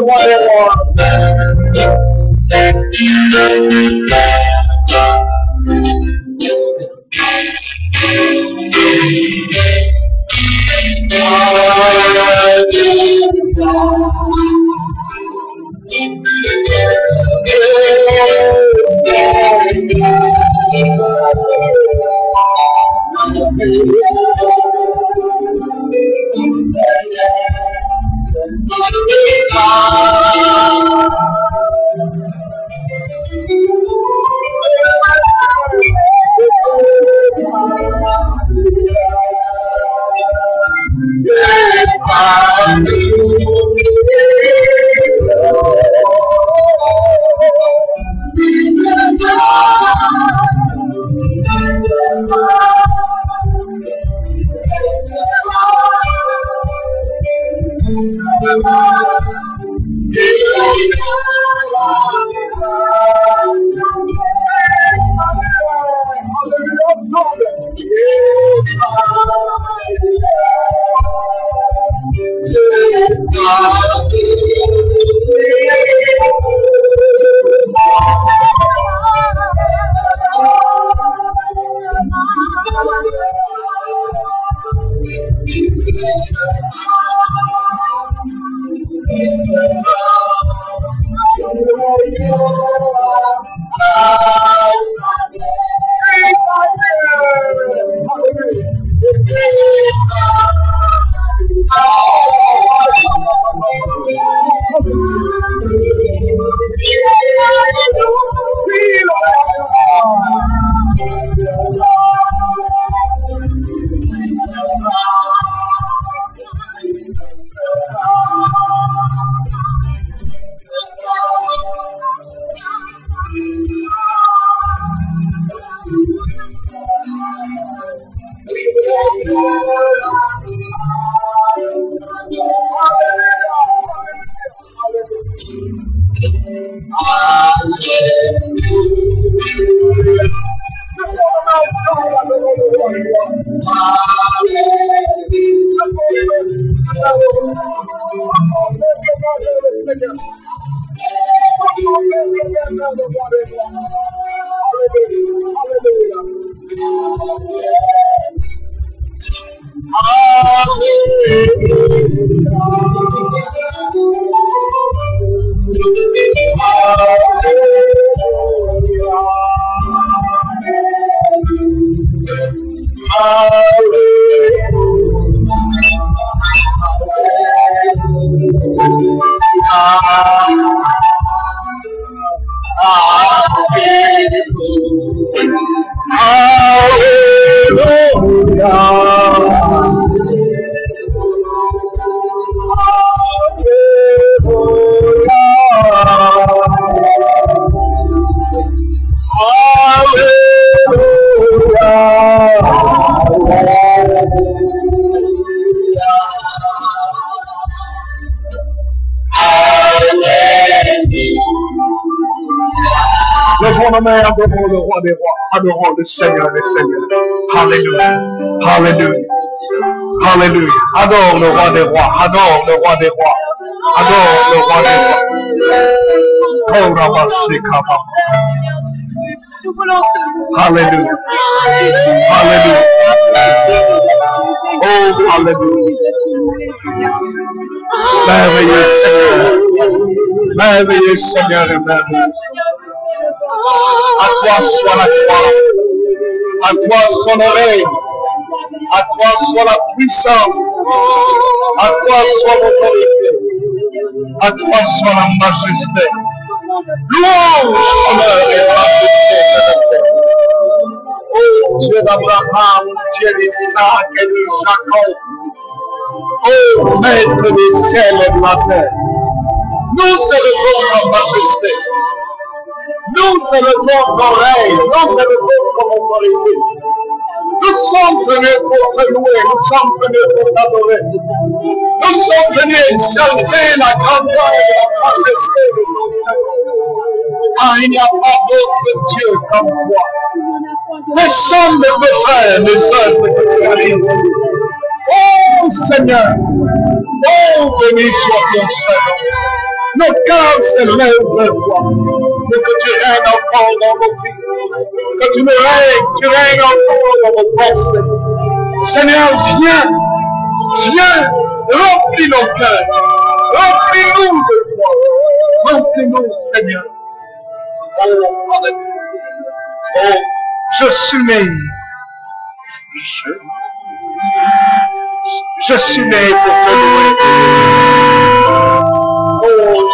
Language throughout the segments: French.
roi des rois. Adorons le roi des rois, adorons le Seigneur des seigneurs. Alléluia, alléluia, alléluia. Adore le roi des rois, adore le roi des rois, adore le roi des rois. Alléluia, alléluia. Oh, alléluia. Merveilleux Seigneur, merveilleux Seigneur et merveilleux. À toi soit la gloire, à toi soit le règne, à toi soit la puissance, à toi soit l'autorité, à toi soit la majesté. Louange, honneur et majesté. Oh Dieu d'Abraham, Dieu d'Isaac et de Jacob, oh maître des ciels et de la terre, nous célébrons ta majesté. Nous célébrons ton règne, nous célébrons ton autorité. Nous sommes venus pour te louer, nous sommes venus pour t'adorer. Nous sommes venus exalter la grandeur et la majesté de ton Seigneur. Ah, il n'y a pas d'autre Dieu comme toi. Les chants de pécheurs, les œuvres que tu réalises. Oh Seigneur, oh béni soit ton Seigneur. Nos cœurs s'élèvent vers toi. Et que tu règnes encore dans nos vies. Que tu règnes encore dans nos pensées. Seigneur, viens, remplis nos cœurs. Remplis-nous de toi. Remplis-nous, Seigneur. Oh, alléluia. Oh, je suis né. Je suis né pour te louer. Oh,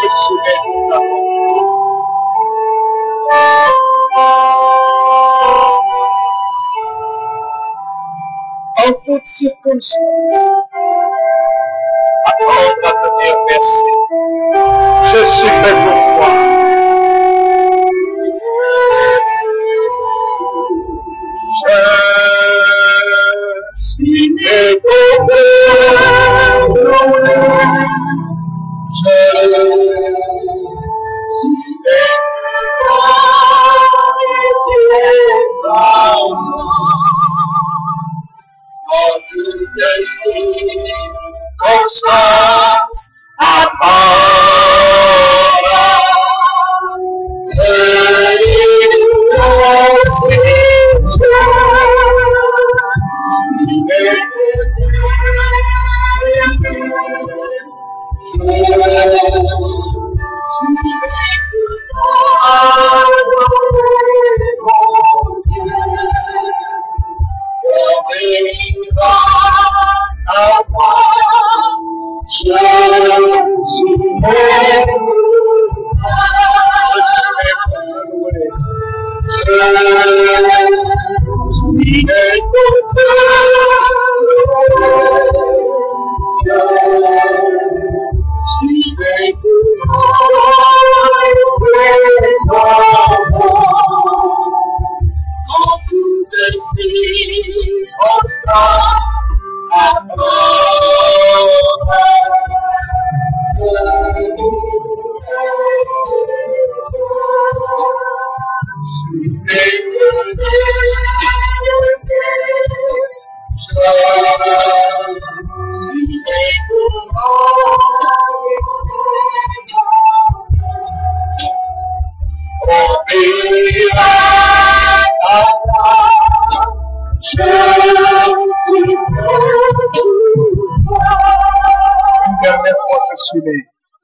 je suis né pour t'adorer. En toutes circonstances, apprendre à te dire merci. Je suis fait pour toi. Je suis né pour te louer. Je suis né pour en toutes circonstances, apprendre à te dire merci.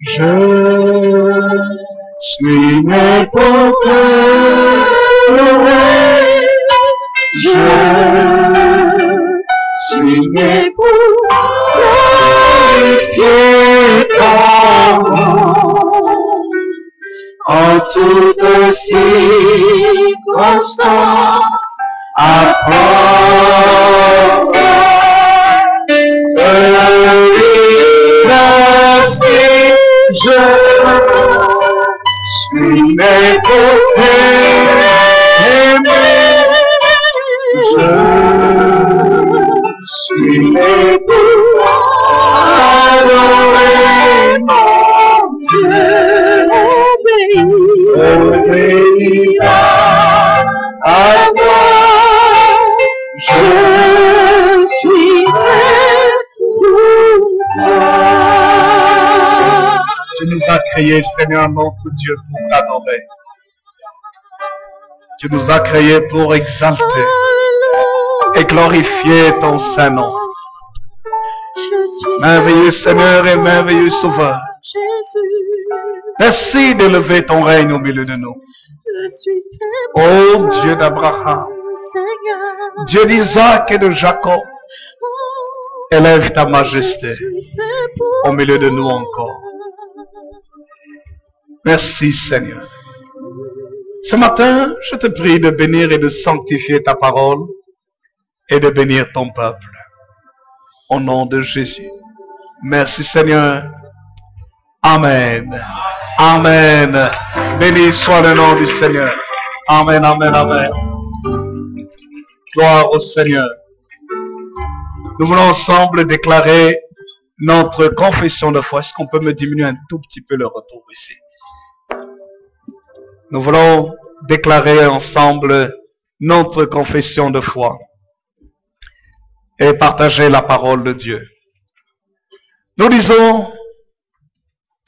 Je suis né pour te louer. Je suis né pour glorifier ton nom. En toutes circonstances, apprends te dire merci. Je suis né pour t'aimer. Je suis né pour adorer mon Dieu. Obéis à moi. Je suis né pour toi. Tu nous as créés, Seigneur, notre Dieu, pour t'adorer. Tu nous as créés pour exalter et glorifier ton Saint-Nom. Merveilleux Seigneur et merveilleux Sauveur. Merci d'élever ton règne au milieu de nous. Ô Dieu d'Abraham, Dieu d'Isaac et de Jacob, élève ta majesté au milieu de nous encore. Merci Seigneur. Ce matin, je te prie de bénir et de sanctifier ta parole et de bénir ton peuple. Au nom de Jésus. Merci Seigneur. Amen. Amen. Béni soit le nom du Seigneur. Amen, amen, amen. Gloire au Seigneur. Nous voulons ensemble déclarer notre confession de foi. Est-ce qu'on peut me diminuer un tout petit peu le retour ici? Nous voulons déclarer ensemble notre confession de foi et partager la parole de Dieu. Nous disons,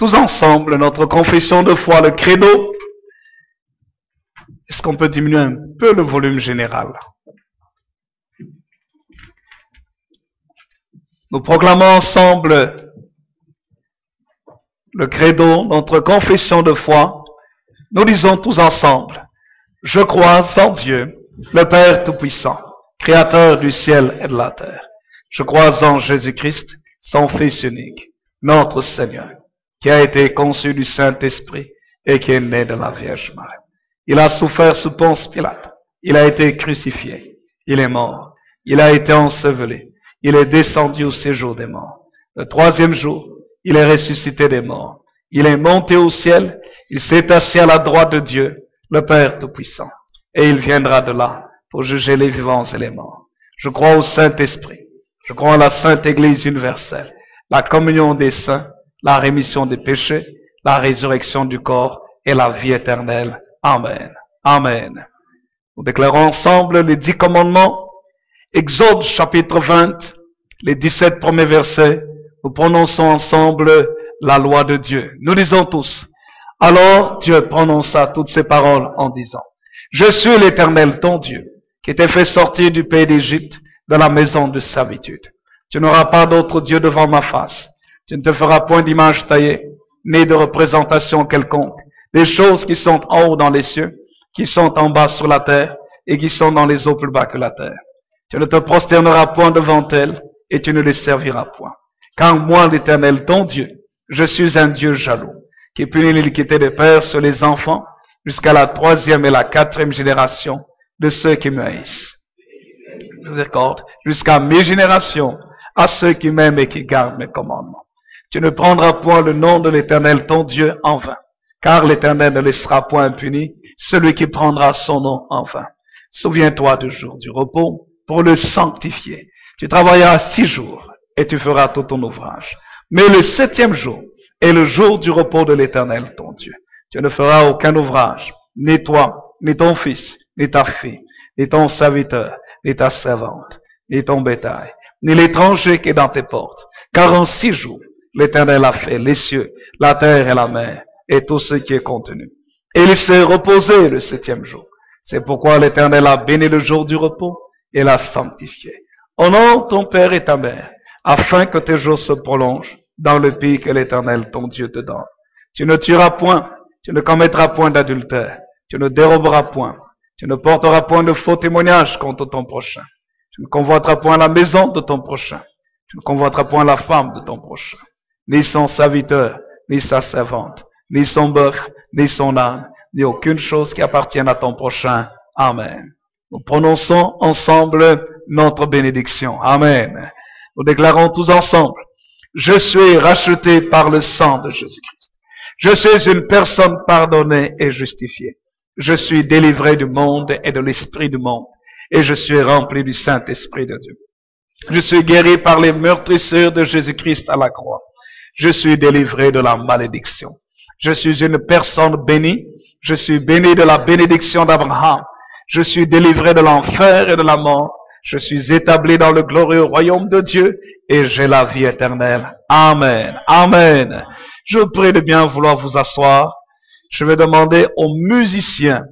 tous ensemble notre confession de foi, le credo. Est-ce qu'on peut diminuer un peu le volume général? Nous proclamons ensemble le credo, notre confession de foi. Nous disons tous ensemble, je crois en Dieu, le Père Tout-Puissant, Créateur du ciel et de la terre. Je crois en Jésus-Christ, son Fils unique, notre Seigneur, qui a été conçu du Saint-Esprit et qui est né de la Vierge Marie. Il a souffert sous Ponce Pilate. Il a été crucifié. Il est mort. Il a été enseveli. Il est descendu au séjour des morts. Le troisième jour, il est ressuscité des morts. Il est monté au ciel. Il s'est assis à la droite de Dieu, le Père Tout-Puissant. Et il viendra de là pour juger les vivants et les morts. Je crois au Saint-Esprit. Je crois en la Sainte Église universelle, la communion des saints, la rémission des péchés, la résurrection du corps et la vie éternelle. Amen. Amen. Nous déclarons ensemble les 10 commandements. Exode chapitre 20, les 17 premiers versets. Nous prononçons ensemble la loi de Dieu. Nous disons tous. Alors Dieu prononça toutes ces paroles en disant, je suis l'Éternel ton Dieu, qui t'ai fait sortir du pays d'Égypte, de la maison de servitude. Tu n'auras pas d'autre Dieu devant ma face. Tu ne te feras point d'image taillée, ni de représentation quelconque, des choses qui sont en haut dans les cieux, qui sont en bas sur la terre, et qui sont dans les eaux plus bas que la terre. Tu ne te prosterneras point devant elles, et tu ne les serviras point. Car moi, l'Éternel, ton Dieu, je suis un Dieu jaloux, qui punit l'iniquité des pères sur les enfants, jusqu'à la 3e et la 4e génération de ceux qui me haïssent. Miséricorde, jusqu'à mes générations, à ceux qui m'aiment et qui gardent mes commandements. Tu ne prendras point le nom de l'Éternel, ton Dieu, en vain, car l'Éternel ne laissera point impuni celui qui prendra son nom en vain. Souviens-toi du jour du repos pour le sanctifier. Tu travailleras 6 jours et tu feras tout ton ouvrage. Mais le 7e jour est le jour du repos de l'Éternel, ton Dieu. Tu ne feras aucun ouvrage, ni toi, ni ton fils, ni ta fille, ni ton serviteur, ni ta servante, ni ton bétail, ni l'étranger qui est dans tes portes. Car en 6 jours, l'Éternel a fait les cieux, la terre et la mer, et tout ce qui est contenu. Et il s'est reposé le 7e jour. C'est pourquoi l'Éternel a béni le jour du repos et l'a sanctifié. Honore ton père et ta mère, afin que tes jours se prolongent dans le pays que l'Éternel ton Dieu te donne. Tu ne tueras point, tu ne commettras point d'adultère, tu ne déroberas point, tu ne porteras point de faux témoignages contre ton prochain. Tu ne convoiteras point la maison de ton prochain. Tu ne convoiteras point la femme de ton prochain, ni son serviteur, ni sa servante, ni son bœuf, ni son âne, ni aucune chose qui appartienne à ton prochain. Amen. Nous prononçons ensemble notre bénédiction. Amen. Nous déclarons tous ensemble, je suis racheté par le sang de Jésus-Christ. Je suis une personne pardonnée et justifiée. Je suis délivré du monde et de l'esprit du monde. Et je suis rempli du Saint-Esprit de Dieu. Je suis guéri par les meurtrissures de Jésus-Christ à la croix. Je suis délivré de la malédiction. Je suis une personne bénie. Je suis béni de la bénédiction d'Abraham. Je suis délivré de l'enfer et de la mort. Je suis établi dans le glorieux royaume de Dieu et j'ai la vie éternelle. Amen. Amen. Je vous prie de bien vouloir vous asseoir. Je vais demander aux musiciens,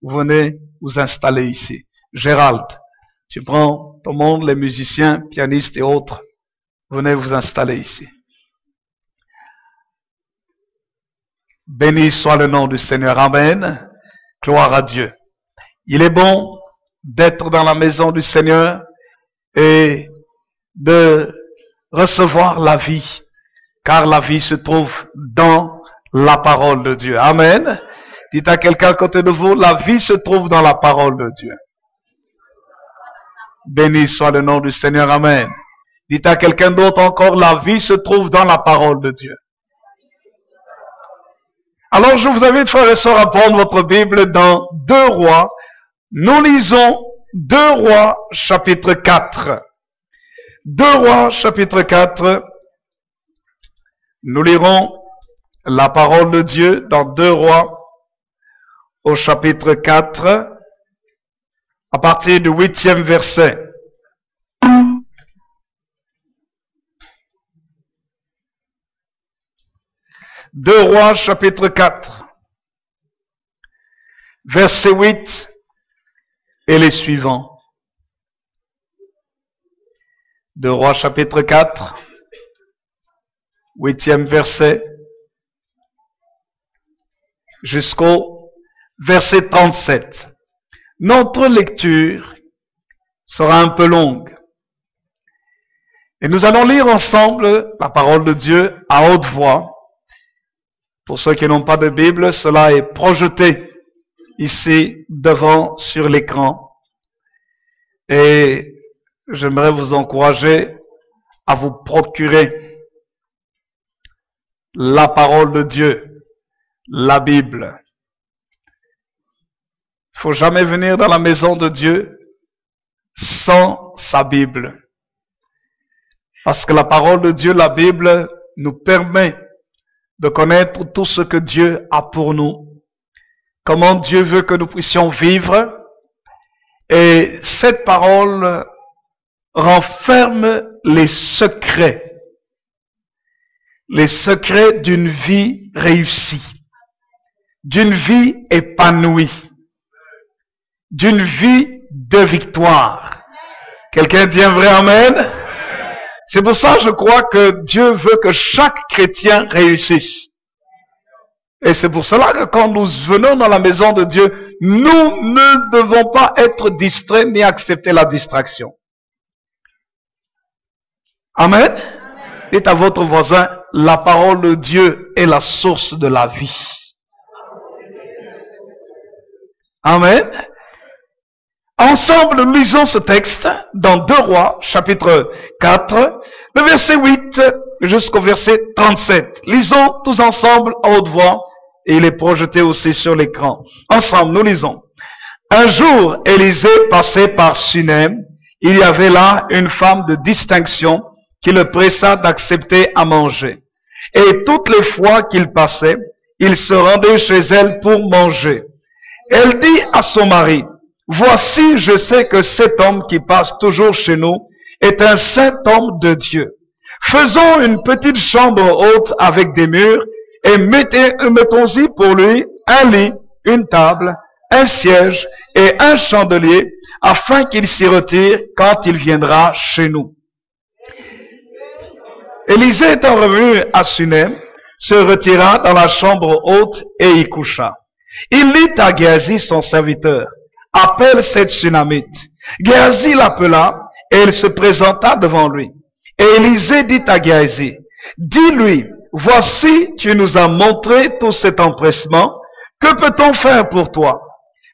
venez vous installer ici. Gérald, tu prends tout le monde, les musiciens, pianistes et autres, venez vous installer ici. Béni soit le nom du Seigneur. Amen. Gloire à Dieu. Il est bon d'être dans la maison du Seigneur et de recevoir la vie, car la vie se trouve dans la parole de Dieu. Amen. Dites à quelqu'un à côté de vous, la vie se trouve dans la parole de Dieu. Béni soit le nom du Seigneur. Amen. Dites à quelqu'un d'autre encore, la vie se trouve dans la parole de Dieu. Alors je vous invite, frères et sœurs, à prendre votre Bible dans 2 Rois. Nous lisons 2 Rois chapitre 4. 2 Rois chapitre 4. Nous lirons la parole de Dieu dans 2 Rois au chapitre 4 à partir du 8e verset. 2 Rois chapitre 4, verset 8 et les suivants. 2 Rois chapitre 4, 8e verset, jusqu'au verset 37. Notre lecture sera un peu longue. Et nous allons lire ensemble la parole de Dieu à haute voix. Pour ceux qui n'ont pas de Bible, cela est projeté ici devant sur l'écran. Et j'aimerais vous encourager à vous procurer la parole de Dieu, la Bible. Il ne faut jamais venir dans la maison de Dieu sans sa Bible. Parce que la parole de Dieu, la Bible, nous permet de connaître tout ce que Dieu a pour nous, comment Dieu veut que nous puissions vivre. Et cette parole renferme les secrets d'une vie réussie, d'une vie épanouie, d'une vie de victoire. Quelqu'un dit un vrai amen? C'est pour ça, je crois que Dieu veut que chaque chrétien réussisse. Et c'est pour cela que quand nous venons dans la maison de Dieu, nous ne devons pas être distraits ni accepter la distraction. Amen. Dites à votre voisin, la parole de Dieu est la source de la vie. Amen. Ensemble, nous lisons ce texte dans 2 Rois, chapitre 4, le verset 8 jusqu'au verset 37. Lisons tous ensemble à haute voix et il est projeté aussi sur l'écran. Ensemble, nous lisons. Un jour, Élisée passait par Sunem. Il y avait là une femme de distinction qui le pressa d'accepter à manger. Et toutes les fois qu'il passait, il se rendait chez elle pour manger. Elle dit à son mari, « Voici, je sais que cet homme qui passe toujours chez nous est un saint homme de Dieu. Faisons une petite chambre haute avec des murs et mettons-y pour lui un lit, une table, un siège et un chandelier afin qu'il s'y retire quand il viendra chez nous. » Élisée étant revenu à Sunem, se retira dans la chambre haute et y coucha. Il dit à Géasi son serviteur, « Appelle cette Sunamite. » Géasi l'appela et elle se présenta devant lui. Et Élisée dit à Géasi, « Dis-lui, voici, tu nous as montré tout cet empressement. Que peut-on faire pour toi?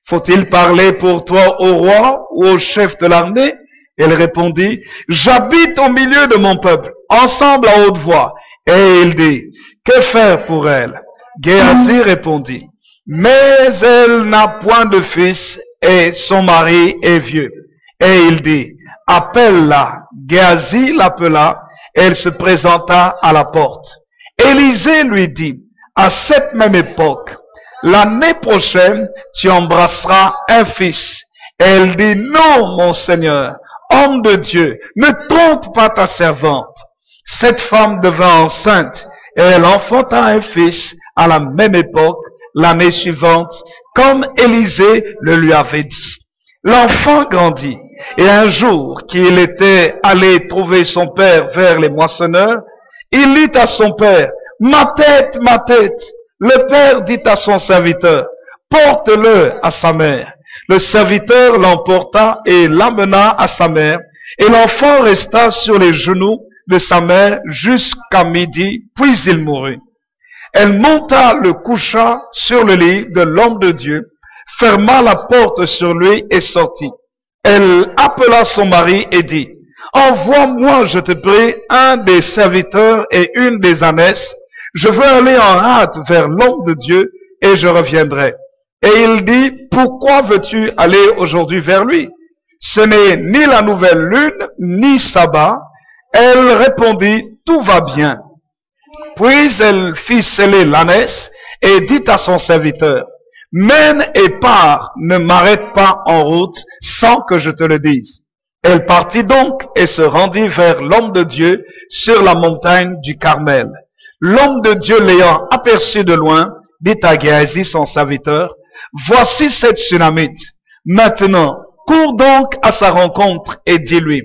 Faut-il parler pour toi au roi ou au chef de l'armée? » Elle répondit, « J'habite au milieu de mon peuple, ensemble à haute voix. » Et il dit, « Que faire pour elle? » Géasi répondit, « Mais elle n'a point de fils et son mari est vieux. » Et il dit, « Appelle-la. » Géasi l'appela, elle se présenta à la porte. Élisée lui dit, « À cette même époque, l'année prochaine, tu embrasseras un fils. » Elle dit, « Non, mon Seigneur, homme de Dieu, ne trompe pas ta servante. » Cette femme devint enceinte et elle enfanta un fils à la même époque, l'année suivante, comme Élisée le lui avait dit. L'enfant grandit et un jour qu'il était allé trouver son père vers les moissonneurs, il dit à son père, « Ma tête, ma tête !» Le père dit à son serviteur, « Porte-le à sa mère. » Le serviteur l'emporta et l'amena à sa mère, et l'enfant resta sur les genoux de sa mère jusqu'à midi, puis il mourut. Elle monta, le coucha sur le lit de l'homme de Dieu, ferma la porte sur lui et sortit. Elle appela son mari et dit, « Envoie-moi, je te prie, un des serviteurs et une des ânesses. Je veux aller en hâte vers l'homme de Dieu et je reviendrai. » Et il dit, « Pourquoi veux-tu aller aujourd'hui vers lui? Ce n'est ni la nouvelle lune, ni sabbat. » Elle répondit, « Tout va bien. » Puis elle fit sceller l'ânesse et dit à son serviteur, « Mène et pars, ne m'arrête pas en route sans que je te le dise. » Elle partit donc et se rendit vers l'homme de Dieu sur la montagne du Carmel. L'homme de Dieu l'ayant aperçu de loin, dit à Géasi, son serviteur, voici cette Sunamite. Maintenant, cours donc à sa rencontre et dis-lui,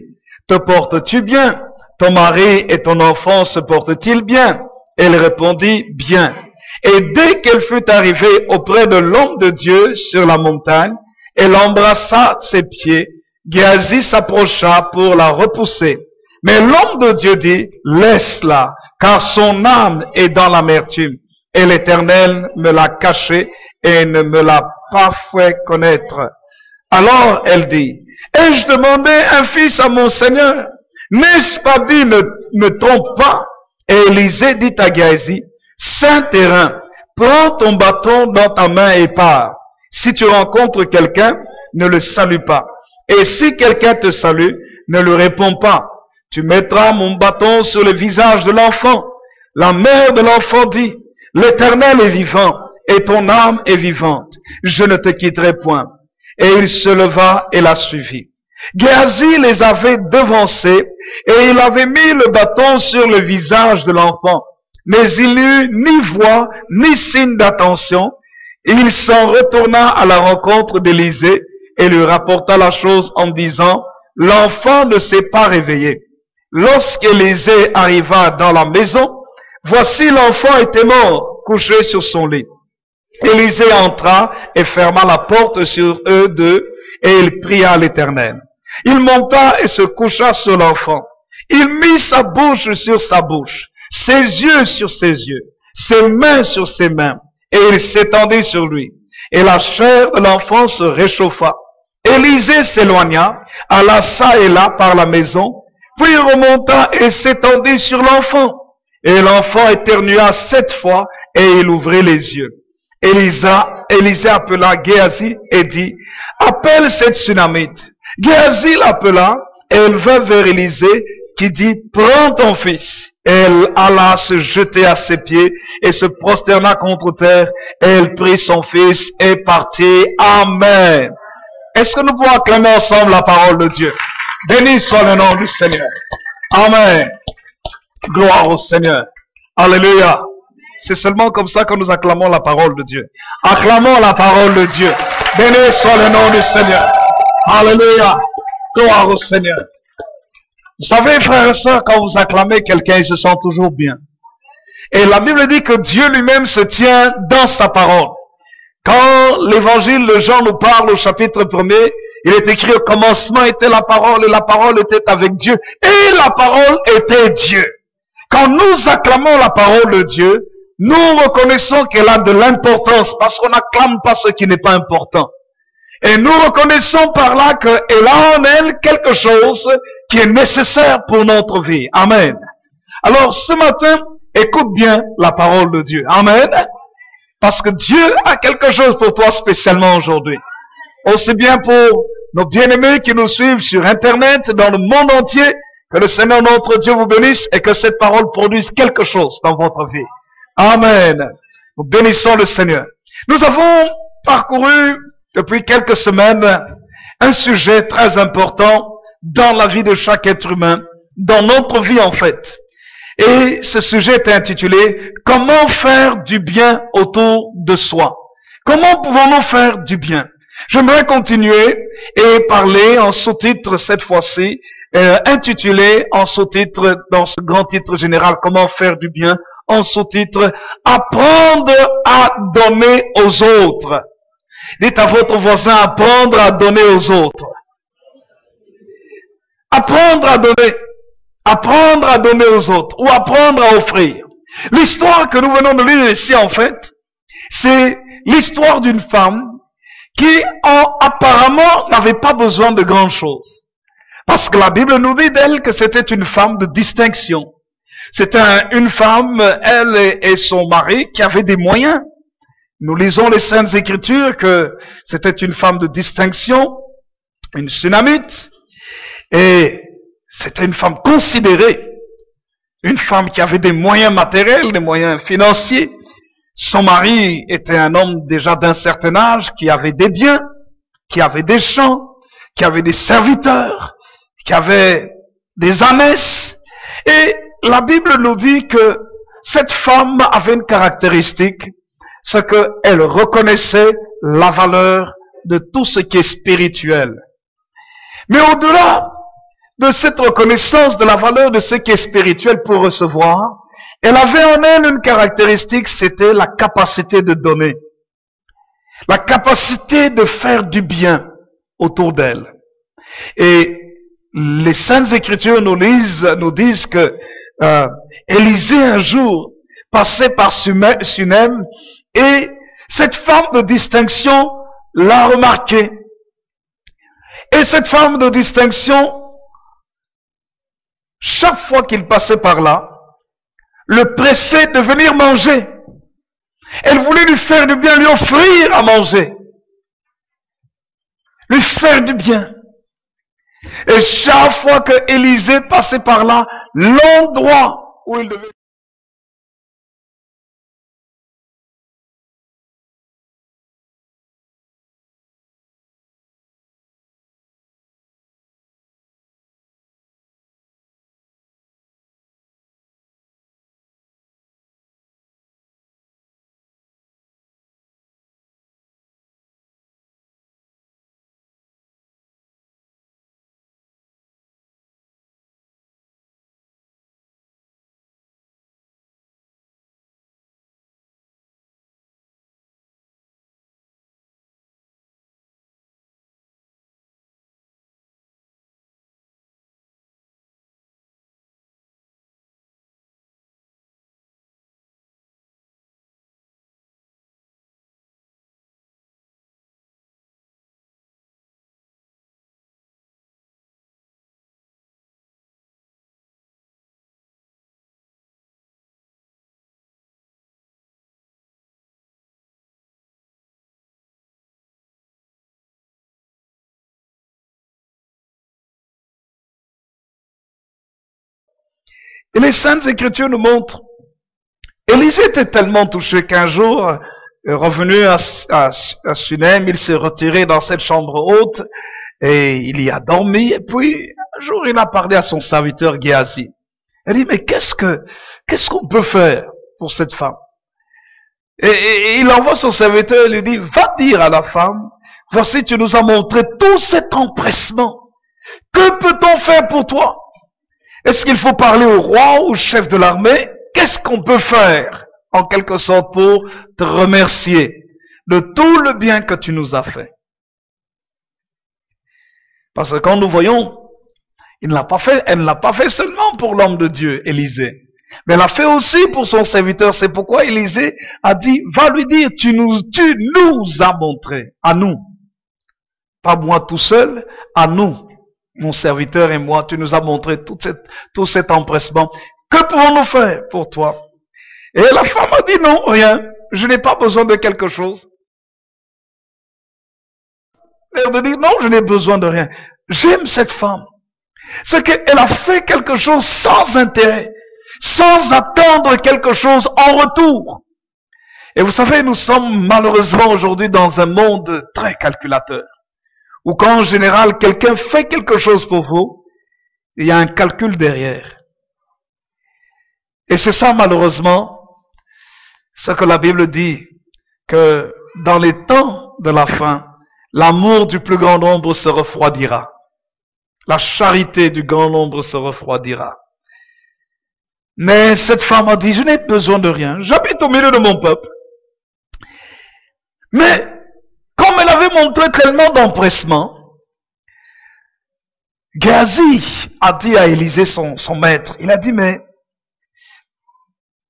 te portes-tu bien? Ton mari et ton enfant se portent-ils bien? Elle répondit, bien. Et dès qu'elle fut arrivée auprès de l'homme de Dieu sur la montagne, elle embrassa ses pieds. Géasi s'approcha pour la repousser. Mais l'homme de Dieu dit, laisse-la, car son âme est dans l'amertume. Et l'Éternel me l'a caché et ne me l'a pas fait connaître. Alors elle dit, ai-je demandé un fils à mon Seigneur? N'est-ce pas dit, ne me trompe pas? Et Élisée dit à Géasi, Saint-Terrain, prends ton bâton dans ta main et pars. Si tu rencontres quelqu'un, ne le salue pas. Et si quelqu'un te salue, ne lui réponds pas. Tu mettras mon bâton sur le visage de l'enfant. La mère de l'enfant dit, l'Éternel est vivant et ton âme est vivante. Je ne te quitterai point. Et il se leva et la suivit. Géasi les avait devancés et il avait mis le bâton sur le visage de l'enfant. Mais il n'eut ni voix ni signe d'attention. Il s'en retourna à la rencontre d'Élisée et lui rapporta la chose en disant, l'enfant ne s'est pas réveillé. Lorsqu'Élisée arriva dans la maison, voici l'enfant était mort, couché sur son lit. Élisée entra et ferma la porte sur eux deux et il pria l'Éternel. Il monta et se coucha sur l'enfant. Il mit sa bouche sur sa bouche, ses yeux sur ses yeux, ses mains sur ses mains, et il s'étendit sur lui. Et la chair de l'enfant se réchauffa. Élisée s'éloigna, alla çà et là par la maison, puis remonta et s'étendit sur l'enfant. Et l'enfant éternua 7 fois et il ouvrit les yeux. Élisée appela Géasi et dit, appelle cette Sunamite. Géasi l'appela et elle vint vers Élisée qui dit, prends ton fils. Et elle alla se jeter à ses pieds et se prosterna contre terre. Et elle prit son fils et partit. Amen. Est-ce que nous pouvons acclamer ensemble la parole de Dieu? Béni soit le nom du Seigneur. Amen. Gloire au Seigneur. Alléluia. C'est seulement comme ça que nous acclamons la parole de Dieu. Acclamons la parole de Dieu. Béni soit le nom du Seigneur. Alléluia. Gloire au Seigneur. Vous savez, frères et sœurs, quand vous acclamez quelqu'un, il se sent toujours bien. Et la Bible dit que Dieu lui-même se tient dans sa parole. Quand l'évangile de Jean nous parle au chapitre 1er, il est écrit au commencement était la parole et la parole était avec Dieu et la parole était Dieu. Quand nous acclamons la parole de Dieu, nous reconnaissons qu'elle a de l'importance parce qu'on n'acclame pas ce qui n'est pas important. Et nous reconnaissons par là qu'elle a en elle quelque chose qui est nécessaire pour notre vie. Amen. Alors ce matin, écoute bien la parole de Dieu. Amen. Parce que Dieu a quelque chose pour toi spécialement aujourd'hui. Aussi bien pour nos bien-aimés qui nous suivent sur Internet, dans le monde entier, que le Seigneur notre Dieu vous bénisse et que cette parole produise quelque chose dans votre vie. Amen. Nous bénissons le Seigneur. Nous avons parcouru depuis quelques semaines un sujet très important dans la vie de chaque être humain, dans notre vie en fait. Et ce sujet est intitulé « Comment faire du bien autour de soi ?» Comment pouvons-nous faire du bien? J'aimerais continuer et parler en sous-titre cette fois-ci, intitulé en sous-titre dans ce grand titre général « Comment faire du bien ?» en sous-titre « Apprendre à donner aux autres ». Dites à votre voisin, apprendre à donner aux autres. Apprendre à donner. Apprendre à donner aux autres. Ou apprendre à offrir. L'histoire que nous venons de lire ici, en fait, c'est l'histoire d'une femme qui, apparemment, n'avait pas besoin de grandes choses. Parce que la Bible nous dit d'elle que c'était une femme de distinction. C'était une femme, elle et son mari, qui avaient des moyens. Nous lisons les Saintes Écritures que c'était une femme de distinction, une Sunamite, et c'était une femme considérée, une femme qui avait des moyens matériels, des moyens financiers. Son mari était un homme déjà d'un certain âge, qui avait des biens, qui avait des champs, qui avait des serviteurs, qui avait des ânesses. Et la Bible nous dit que cette femme avait une caractéristique, c'est qu'elle reconnaissait la valeur de tout ce qui est spirituel. Mais au-delà de cette reconnaissance de la valeur de ce qui est spirituel pour recevoir, elle avait en elle une caractéristique, c'était la capacité de donner. La capacité de faire du bien autour d'elle. Et les Saintes Écritures nous disent que Élisée un jour passait par Sunem et cette femme de distinction l'a remarqué. Et cette femme de distinction, chaque fois qu'il passait par là, le pressait de venir manger. Elle voulait lui faire du bien, lui offrir à manger. Lui faire du bien. Et chaque fois que Élisée passait par là, l'endroit où il devait... Et les Saintes Écritures nous montrent, Élisée était tellement touché qu'un jour, revenu à Sunem, il s'est retiré dans cette chambre haute et il y a dormi. Et puis, un jour, il a parlé à son serviteur Géasi. Il dit, mais qu'est-ce qu'on peut faire pour cette femme? Et il envoie son serviteur et lui dit, va dire à la femme, voici, tu nous as montré tout cet empressement. Que peut-on faire pour toi? Est-ce qu'il faut parler au roi, au chef de l'armée? Qu'est-ce qu'on peut faire, en quelque sorte, pour te remercier de tout le bien que tu nous as fait? Parce que quand nous voyons, elle ne l'a pas fait seulement pour l'homme de Dieu, Élisée, mais elle l'a fait aussi pour son serviteur. C'est pourquoi Élisée a dit, va lui dire, tu nous as montré, à nous, pas moi tout seul, à nous, mon serviteur et moi, tu nous as montré tout cet empressement. Que pouvons-nous faire pour toi? Et la femme a dit non, rien. Je n'ai pas besoin de quelque chose. Elle a dit non, je n'ai besoin de rien. J'aime cette femme. C'est qu'elle a fait quelque chose sans intérêt, sans attendre quelque chose en retour. Et vous savez, nous sommes malheureusement aujourd'hui dans un monde très calculateur, où quand en général quelqu'un fait quelque chose pour vous, il y a un calcul derrière. Et c'est ça malheureusement ce que la Bible dit, que dans les temps de la fin, l'amour du plus grand nombre se refroidira. La charité du grand nombre se refroidira. Mais cette femme a dit, je n'ai besoin de rien. J'habite au milieu de mon peuple. Mais comme elle avait montré tellement d'empressement, Géasi a dit à Élisée, son maître, il a dit, mais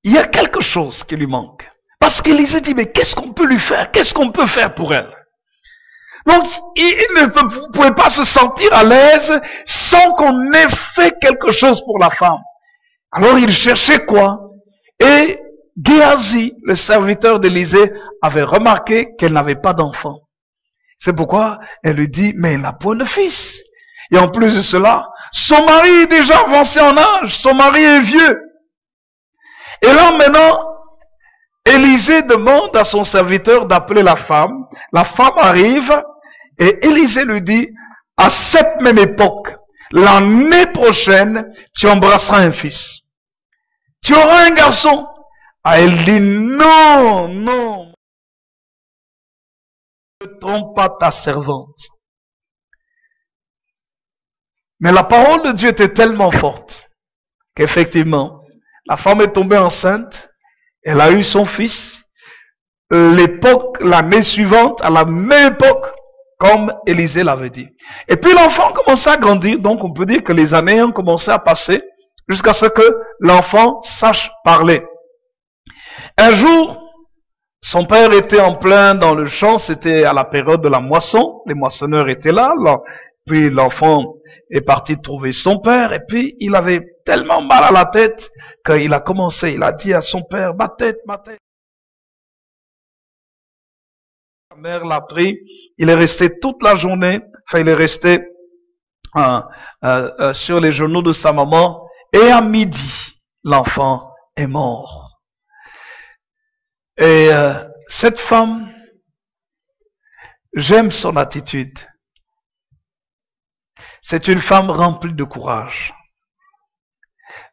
il y a quelque chose qui lui manque. Parce qu'Élisée dit, mais qu'est-ce qu'on peut lui faire? Qu'est-ce qu'on peut faire pour elle? Donc, il ne pouvait pas se sentir à l'aise sans qu'on ait fait quelque chose pour la femme. Alors, il cherchait quoi? Et Géasi, le serviteur d'Élisée, avait remarqué qu'elle n'avait pas d'enfant. C'est pourquoi elle lui dit, mais elle n'a pas de fils. Et en plus de cela, son mari est déjà avancé en âge, son mari est vieux. Et là maintenant, Élisée demande à son serviteur d'appeler la femme. La femme arrive et Élisée lui dit, à cette même époque, l'année prochaine, tu embrasseras un fils. Tu auras un garçon. Ah, elle dit non, non. Ne trompe pas ta servante. Mais la parole de Dieu était tellement forte qu'effectivement, la femme est tombée enceinte, elle a eu son fils, l'année suivante, à la même époque, comme Élisée l'avait dit. Et puis l'enfant commençait à grandir, donc on peut dire que les années ont commencé à passer jusqu'à ce que l'enfant sache parler. Un jour, son père était en plein dans le champ, c'était à la période de la moisson, les moissonneurs étaient là, puis l'enfant est parti trouver son père, et puis il avait tellement mal à la tête qu'il a commencé, il a dit à son père, ma tête, ma tête. La mère l'a pris, il est resté toute la journée, enfin il est resté sur les genoux de sa maman, et à midi, l'enfant est mort. Et cette femme, j'aime son attitude. C'est une femme remplie de courage.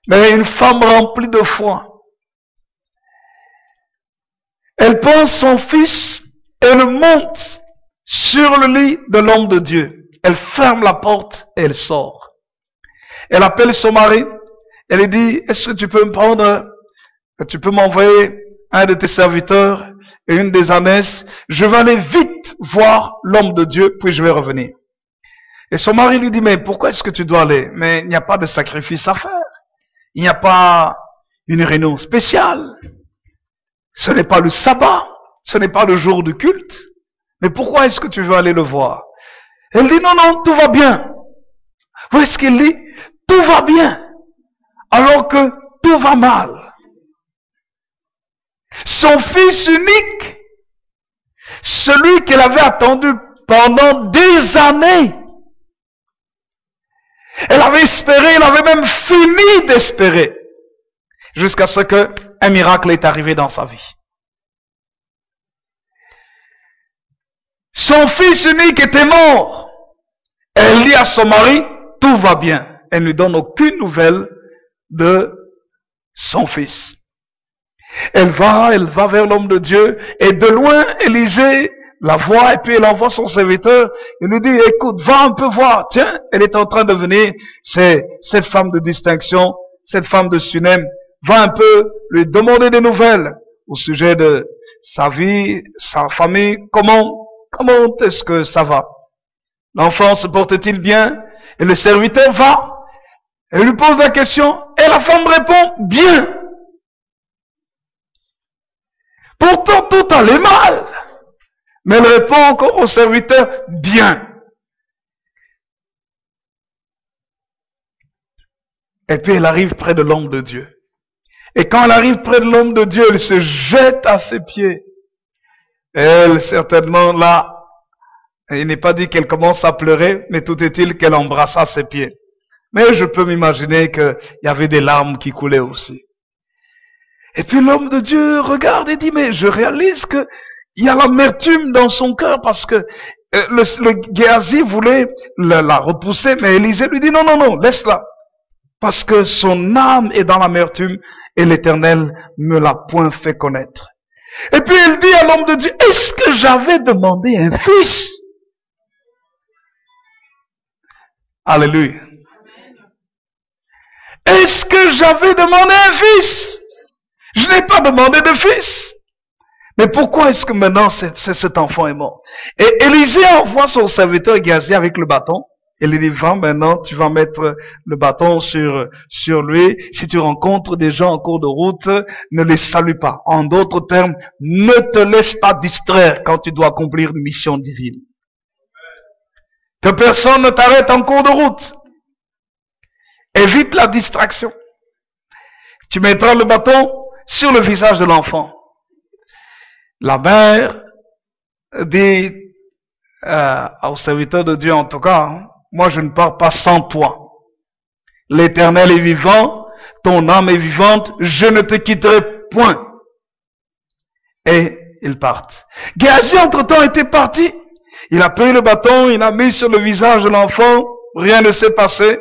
Mais une femme remplie de foi. Elle prend son fils, elle monte sur le lit de l'homme de Dieu. Elle ferme la porte et elle sort. Elle appelle son mari. Elle lui dit, est-ce que tu peux me prendre, tu peux m'envoyer un de tes serviteurs et une des ânesses? Je vais aller vite voir l'homme de Dieu, puis je vais revenir. Et son mari lui dit, mais pourquoi est-ce que tu dois aller? Mais il n'y a pas de sacrifice à faire. Il n'y a pas une réunion spéciale. Ce n'est pas le sabbat. Ce n'est pas le jour de culte. Mais pourquoi est-ce que tu veux aller le voir? Elle dit, non, non, tout va bien. Vous voyez ce qu'il dit? Tout va bien. Alors que tout va mal. Son fils unique, celui qu'elle avait attendu pendant des années, elle avait espéré, elle avait même fini d'espérer, jusqu'à ce qu'un miracle est arrivé dans sa vie. Son fils unique était mort. Elle dit à son mari, tout va bien. Elle ne lui donne aucune nouvelle de son fils. Elle va vers l'homme de Dieu, et de loin, Élisée la voit, et puis elle envoie son serviteur, il lui dit, écoute, va un peu voir, tiens, elle est en train de venir, c'est cette femme de distinction, cette femme de Sunem, va un peu lui demander des nouvelles au sujet de sa vie, sa famille, comment est-ce que ça va? L'enfant se porte-t-il bien? Et le serviteur va, et lui pose la question, et la femme répond, bien. Pourtant, tout allait mal. Mais elle répond encore au serviteur, bien. Et puis elle arrive près de l'homme de Dieu. Et quand elle arrive près de l'homme de Dieu, elle se jette à ses pieds. Elle, certainement, là, il n'est pas dit qu'elle commence à pleurer, mais tout est-il qu'elle embrassa ses pieds. Mais je peux m'imaginer qu'il y avait des larmes qui coulaient aussi. Et puis l'homme de Dieu regarde et dit, mais je réalise que il y a l'amertume dans son cœur parce que le Géasi voulait la repousser, mais Élisée lui dit, non, non, non, laisse-la. Parce que son âme est dans l'amertume et l'Éternel me l'a point fait connaître. Et puis il dit à l'homme de Dieu, est-ce que j'avais demandé un fils? Alléluia. Est-ce que j'avais demandé un fils? Je n'ai pas demandé de fils. Mais pourquoi est-ce que maintenant cet enfant est mort? Et Élisée envoie son serviteur Géasi avec le bâton. Et il dit, va maintenant, tu vas mettre le bâton sur lui. Si tu rencontres des gens en cours de route, ne les salue pas. En d'autres termes, ne te laisse pas distraire quand tu dois accomplir une mission divine. Que personne ne t'arrête en cours de route. Évite la distraction. Tu mettras le bâton sur le visage de l'enfant. La mère dit au serviteur de Dieu, en tout cas, moi je ne pars pas sans toi. L'Éternel est vivant, ton âme est vivante, je ne te quitterai point. Et ils partent. Géasi, entre-temps, était parti. Il a pris le bâton, il a mis sur le visage de l'enfant, rien ne s'est passé.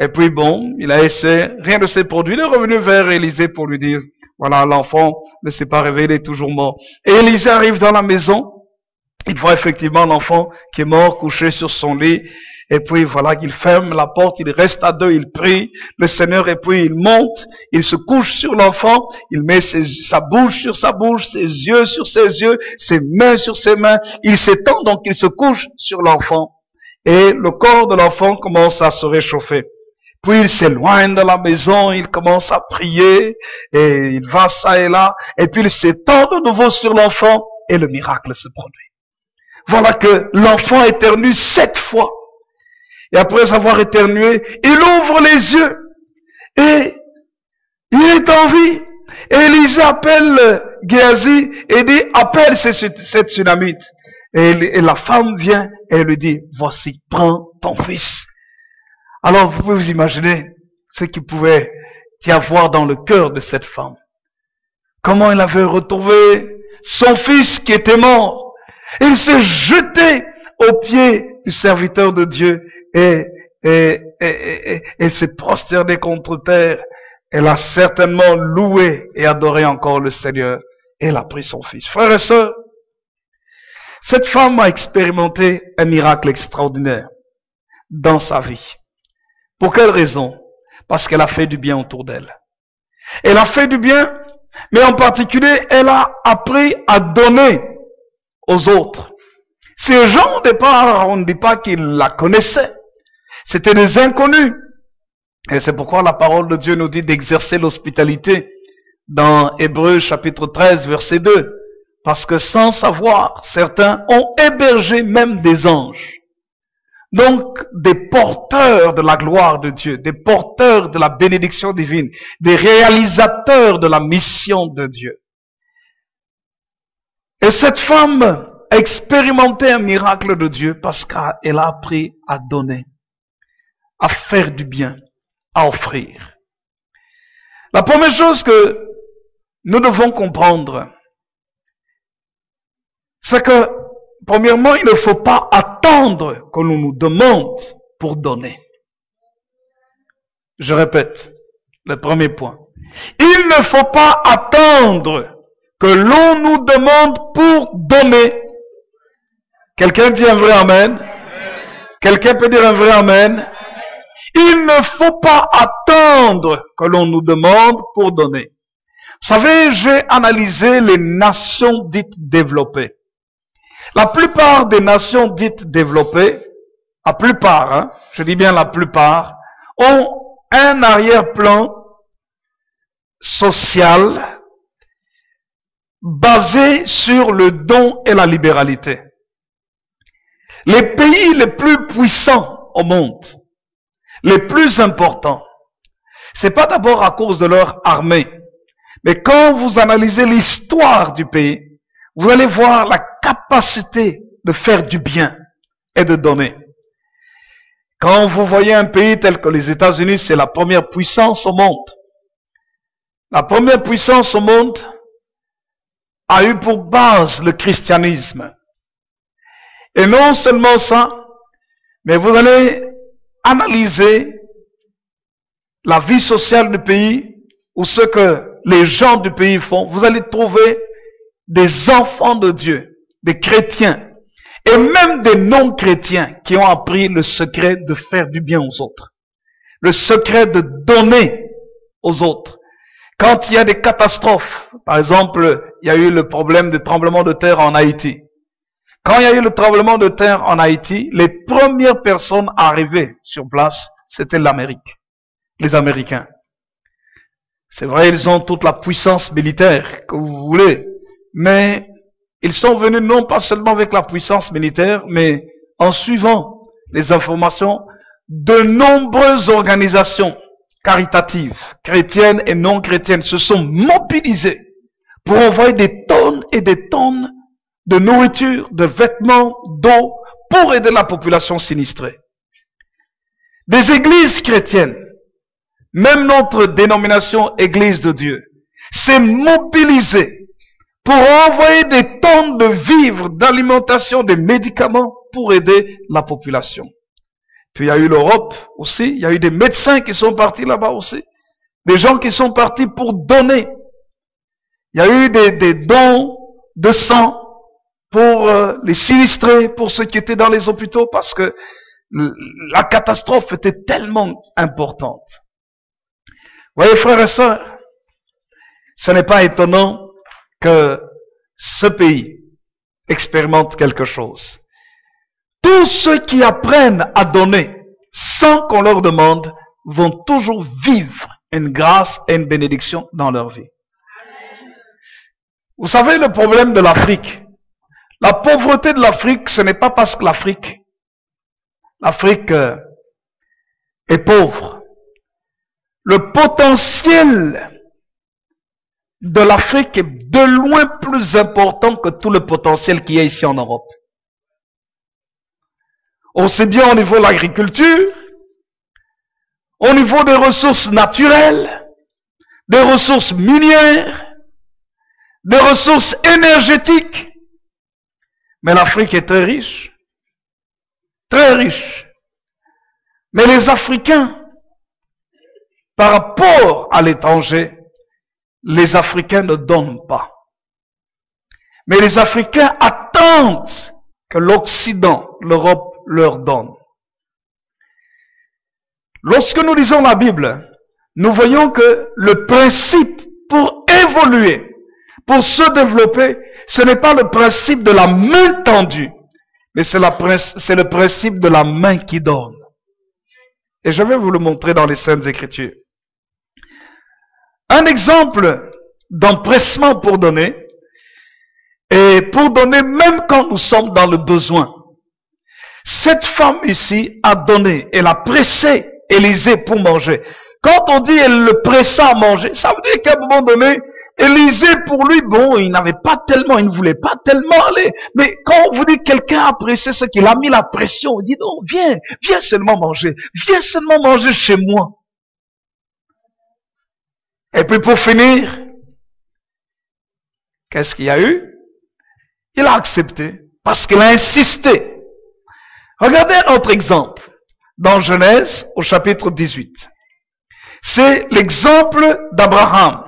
Et puis bon, il a essayé, rien ne s'est produit. Il est revenu vers Élisée pour lui dire, Voilà, l'enfant ne s'est pas réveillé, il est toujours mort. Et Élisée arrive dans la maison. Il voit effectivement l'enfant qui est mort, couché sur son lit. Et puis voilà, il ferme la porte, il reste à deux, il prie le Seigneur, et puis il monte, il se couche sur l'enfant, il met sa bouche sur sa bouche, ses yeux sur ses yeux, ses mains sur ses mains. Il s'étend, donc il se couche sur l'enfant. Et le corps de l'enfant commence à se réchauffer. Puis il s'éloigne de la maison, il commence à prier, et il va ça et là, et puis il s'étend de nouveau sur l'enfant, et le miracle se produit. Voilà que l'enfant éternue 7 fois. Et après avoir éternué, il ouvre les yeux, et il est en vie. Et Élisée appelle Géasi et dit, appelle cette Sunamite. Et la femme vient et lui dit, voici, prends ton fils. Alors vous pouvez vous imaginer ce qu'il pouvait y avoir dans le cœur de cette femme. Comment elle avait retrouvé son fils qui était mort. Il s'est jeté aux pieds du serviteur de Dieu et s'est prosterné contre terre. Elle a certainement loué et adoré encore le Seigneur. Et elle a pris son fils. Frères et sœurs, cette femme a expérimenté un miracle extraordinaire dans sa vie. Pour quelle raison? Parce qu'elle a fait du bien autour d'elle. Elle a fait du bien, mais en particulier, elle a appris à donner aux autres. Ces gens, au départ, on ne dit pas qu'ils la connaissaient. C'était des inconnus. Et c'est pourquoi la parole de Dieu nous dit d'exercer l'hospitalité dans Hébreux chapitre 13, verset 2. Parce que sans savoir, certains ont hébergé même des anges. Donc, des porteurs de la gloire de Dieu, des porteurs de la bénédiction divine, des réalisateurs de la mission de Dieu. Et cette femme a expérimenté un miracle de Dieu parce qu'elle a appris à donner, à faire du bien, à offrir. La première chose que nous devons comprendre, c'est que, premièrement, il ne faut pas attendre que l'on nous demande pour donner. Je répète, le premier point. Il ne faut pas attendre que l'on nous demande pour donner. Quelqu'un dit un vrai amen? Quelqu'un peut dire un vrai amen? Il ne faut pas attendre que l'on nous demande pour donner. Vous savez, j'ai analysé les nations dites développées. La plupart des nations dites développées, la plupart, je dis bien la plupart, ont un arrière-plan social basé sur le don et la libéralité. Les pays les plus puissants au monde, les plus importants, c'est pas d'abord à cause de leur armée, mais quand vous analysez l'histoire du pays, vous allez voir la capacité de faire du bien et de donner. Quand vous voyez un pays tel que les États-Unis, c'est la première puissance au monde. La première puissance au monde a eu pour base le christianisme. Et non seulement ça, mais vous allez analyser la vie sociale du pays ou ce que les gens du pays font. Vous allez trouver des enfants de Dieu, des chrétiens, et même des non-chrétiens qui ont appris le secret de faire du bien aux autres. Le secret de donner aux autres. Quand il y a des catastrophes, par exemple, il y a eu le problème des tremblements de terre en Haïti. Quand il y a eu le tremblement de terre en Haïti, les premières personnes arrivées sur place, c'était l'Amérique, les Américains. C'est vrai, ils ont toute la puissance militaire que vous voulez, mais ils sont venus non pas seulement avec la puissance militaire, mais en suivant les informations de nombreuses organisations caritatives, chrétiennes et non chrétiennes, se sont mobilisées pour envoyer des tonnes et des tonnes de nourriture, de vêtements, d'eau, pour aider la population sinistrée. Des églises chrétiennes, même notre dénomination Église de Dieu, s'est mobilisée pour envoyer des tonnes de vivres, d'alimentation, de médicaments pour aider la population. Puis il y a eu l'Europe aussi, il y a eu des médecins qui sont partis là-bas aussi, des gens qui sont partis pour donner Il y a eu des dons de sang pour les sinistrés, pour ceux qui étaient dans les hôpitaux, parce que la catastrophe était tellement importante. Vous voyez, frères et sœurs, ce n'est pas étonnant que ce pays expérimente quelque chose. Tous ceux qui apprennent à donner sans qu'on leur demande vont toujours vivre une grâce et une bénédiction dans leur vie. Vous savez le problème de l'Afrique? La pauvreté de l'Afrique, ce n'est pas parce que l'Afrique est pauvre. Le potentiel de l'Afrique est de loin plus important que tout le potentiel qu'il y a ici en Europe. Aussi bien au niveau de l'agriculture, au niveau des ressources naturelles, des ressources minières, des ressources énergétiques. Mais l'Afrique est très riche. Très riche. Mais les Africains, par rapport à l'étranger, les Africains ne donnent pas. Mais les Africains attendent que l'Occident, l'Europe, leur donne. Lorsque nous lisons la Bible, nous voyons que le principe pour évoluer, pour se développer, ce n'est pas le principe de la main tendue, mais c'est le principe de la main qui donne. Et je vais vous le montrer dans les Saintes Écritures. Un exemple d'empressement pour donner, et pour donner même quand nous sommes dans le besoin. Cette femme ici a donné, elle a pressé Élisée pour manger. Quand on dit elle le pressa à manger, ça veut dire qu'à un moment donné, Élisée pour lui, bon, il n'avait pas tellement, il ne voulait pas tellement aller. Mais quand on vous dit quelqu'un a pressé ce qu'il a mis la pression, on dit non, viens seulement manger chez moi. Et puis pour finir, qu'est-ce qu'il y a eu? Il a accepté parce qu'il a insisté. Regardez un autre exemple dans Genèse au chapitre 18. C'est l'exemple d'Abraham.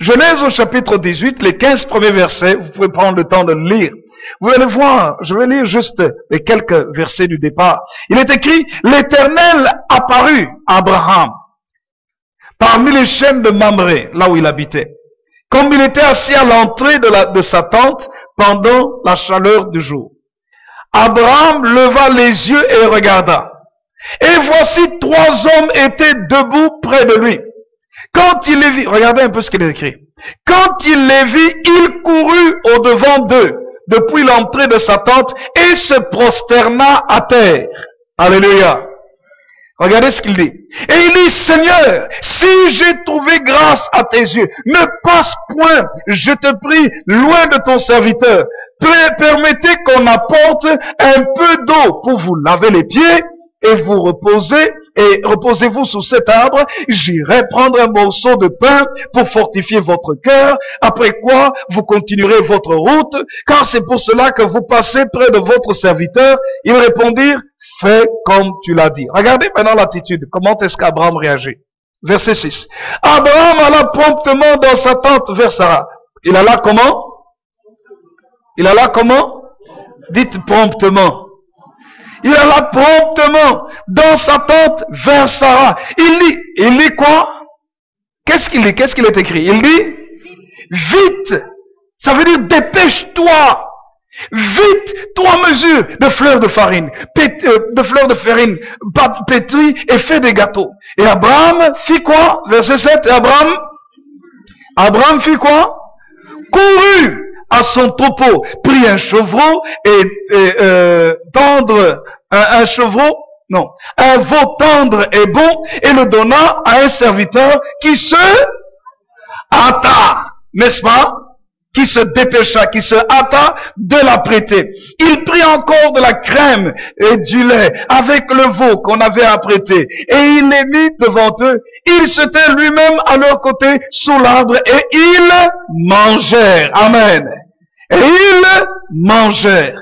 Genèse au chapitre 18, les 15 premiers versets, vous pouvez prendre le temps de le lire. Vous allez voir, je vais lire juste les quelques versets du départ. Il est écrit, l'Éternel apparut à Abraham parmi les chênes de Mamré, là où il habitait, comme il était assis à l'entrée de sa tente pendant la chaleur du jour. Abraham leva les yeux et regarda. Et voici 3 hommes étaient debout près de lui. Quand il les vit, regardez un peu ce qu'il est écrit. Quand il les vit, il courut au-devant d'eux, depuis l'entrée de sa tente, et se prosterna à terre. Alléluia. Regardez ce qu'il dit. Et il dit, Seigneur, si j'ai trouvé grâce à tes yeux, ne passe point, je te prie, loin de ton serviteur. Permettez qu'on apporte un peu d'eau pour vous laver les pieds et vous reposer, et reposez-vous sous cet arbre. J'irai prendre un morceau de pain pour fortifier votre cœur, après quoi vous continuerez votre route, car c'est pour cela que vous passez près de votre serviteur. Ils répondirent, fais comme tu l'as dit. Regardez maintenant l'attitude. Comment est-ce qu'Abraham réagit? Verset 6. Abraham alla promptement dans sa tente vers Sarah. Il alla comment? Il alla comment? Dites promptement. Il alla promptement dans sa tente vers Sarah. Il dit quoi? Qu'est-ce qu'il dit? Qu'est-ce qu'il est écrit? Il dit, vite. Ça veut dire dépêche-toi. Vite, 3 mesures de fleurs de farine, pétris et fait des gâteaux. Et Abraham fit quoi? Verset 7. Et Abraham fit quoi? Courut à son troupeau, prit un chevreau et tendre, un veau tendre et bon, et le donna à un serviteur qui se hâta, n'est-ce pas? Qui se dépêcha, qui se hâta de la prêter. Il prit encore de la crème et du lait avec le veau qu'on avait apprêté, et il les mit devant eux. Il se tint lui-même à leur côté sous l'arbre, et ils mangèrent. Amen. Et ils mangèrent.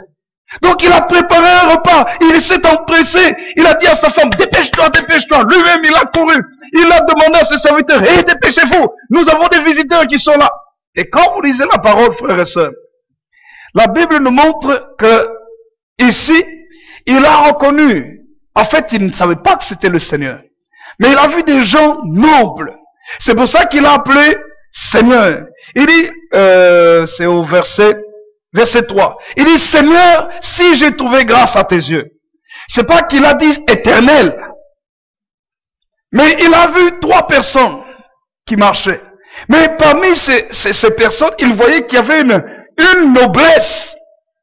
Donc il a préparé un repas, il s'est empressé, il a dit à sa femme, dépêche-toi, dépêche-toi. Lui-même il a couru, il a demandé à ses serviteurs, hé, dépêchez-vous, nous avons des visiteurs qui sont là. Et quand vous lisez la parole, frères et sœurs, la Bible nous montre que ici, il a reconnu. En fait, il ne savait pas que c'était le Seigneur. Mais il a vu des gens nobles. C'est pour ça qu'il a appelé Seigneur. Il dit, c'est au verset 3. Il dit, Seigneur, si j'ai trouvé grâce à tes yeux. C'est pas qu'il a dit éternel. Mais il a vu 3 personnes qui marchaient. Mais parmi ces personnes, il voyait qu'il y avait une noblesse.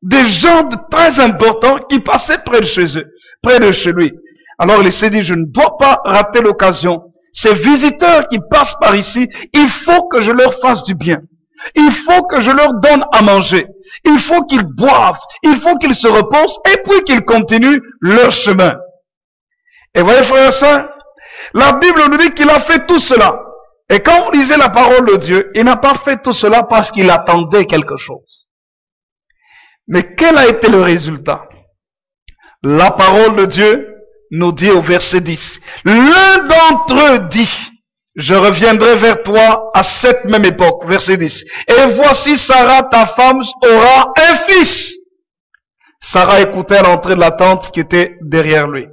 Des gens très importants qui passaient près de chez lui. Alors il s'est dit, je ne dois pas rater l'occasion. Ces visiteurs qui passent par ici, il faut que je leur fasse du bien. Il faut que je leur donne à manger. Il faut qu'ils boivent. Il faut qu'ils se reposent et puis qu'ils continuent leur chemin. Et voyez, frères et sœurs, la Bible nous dit qu'il a fait tout cela. Et quand vous lisez la parole de Dieu, il n'a pas fait tout cela parce qu'il attendait quelque chose. Mais quel a été le résultat? La parole de Dieu nous dit au verset 10. L'un d'entre eux dit, je reviendrai vers toi à cette même époque. Verset 10. Et voici Sarah, ta femme, aura un fils. Sarah écoutait à l'entrée de la tente qui était derrière lui.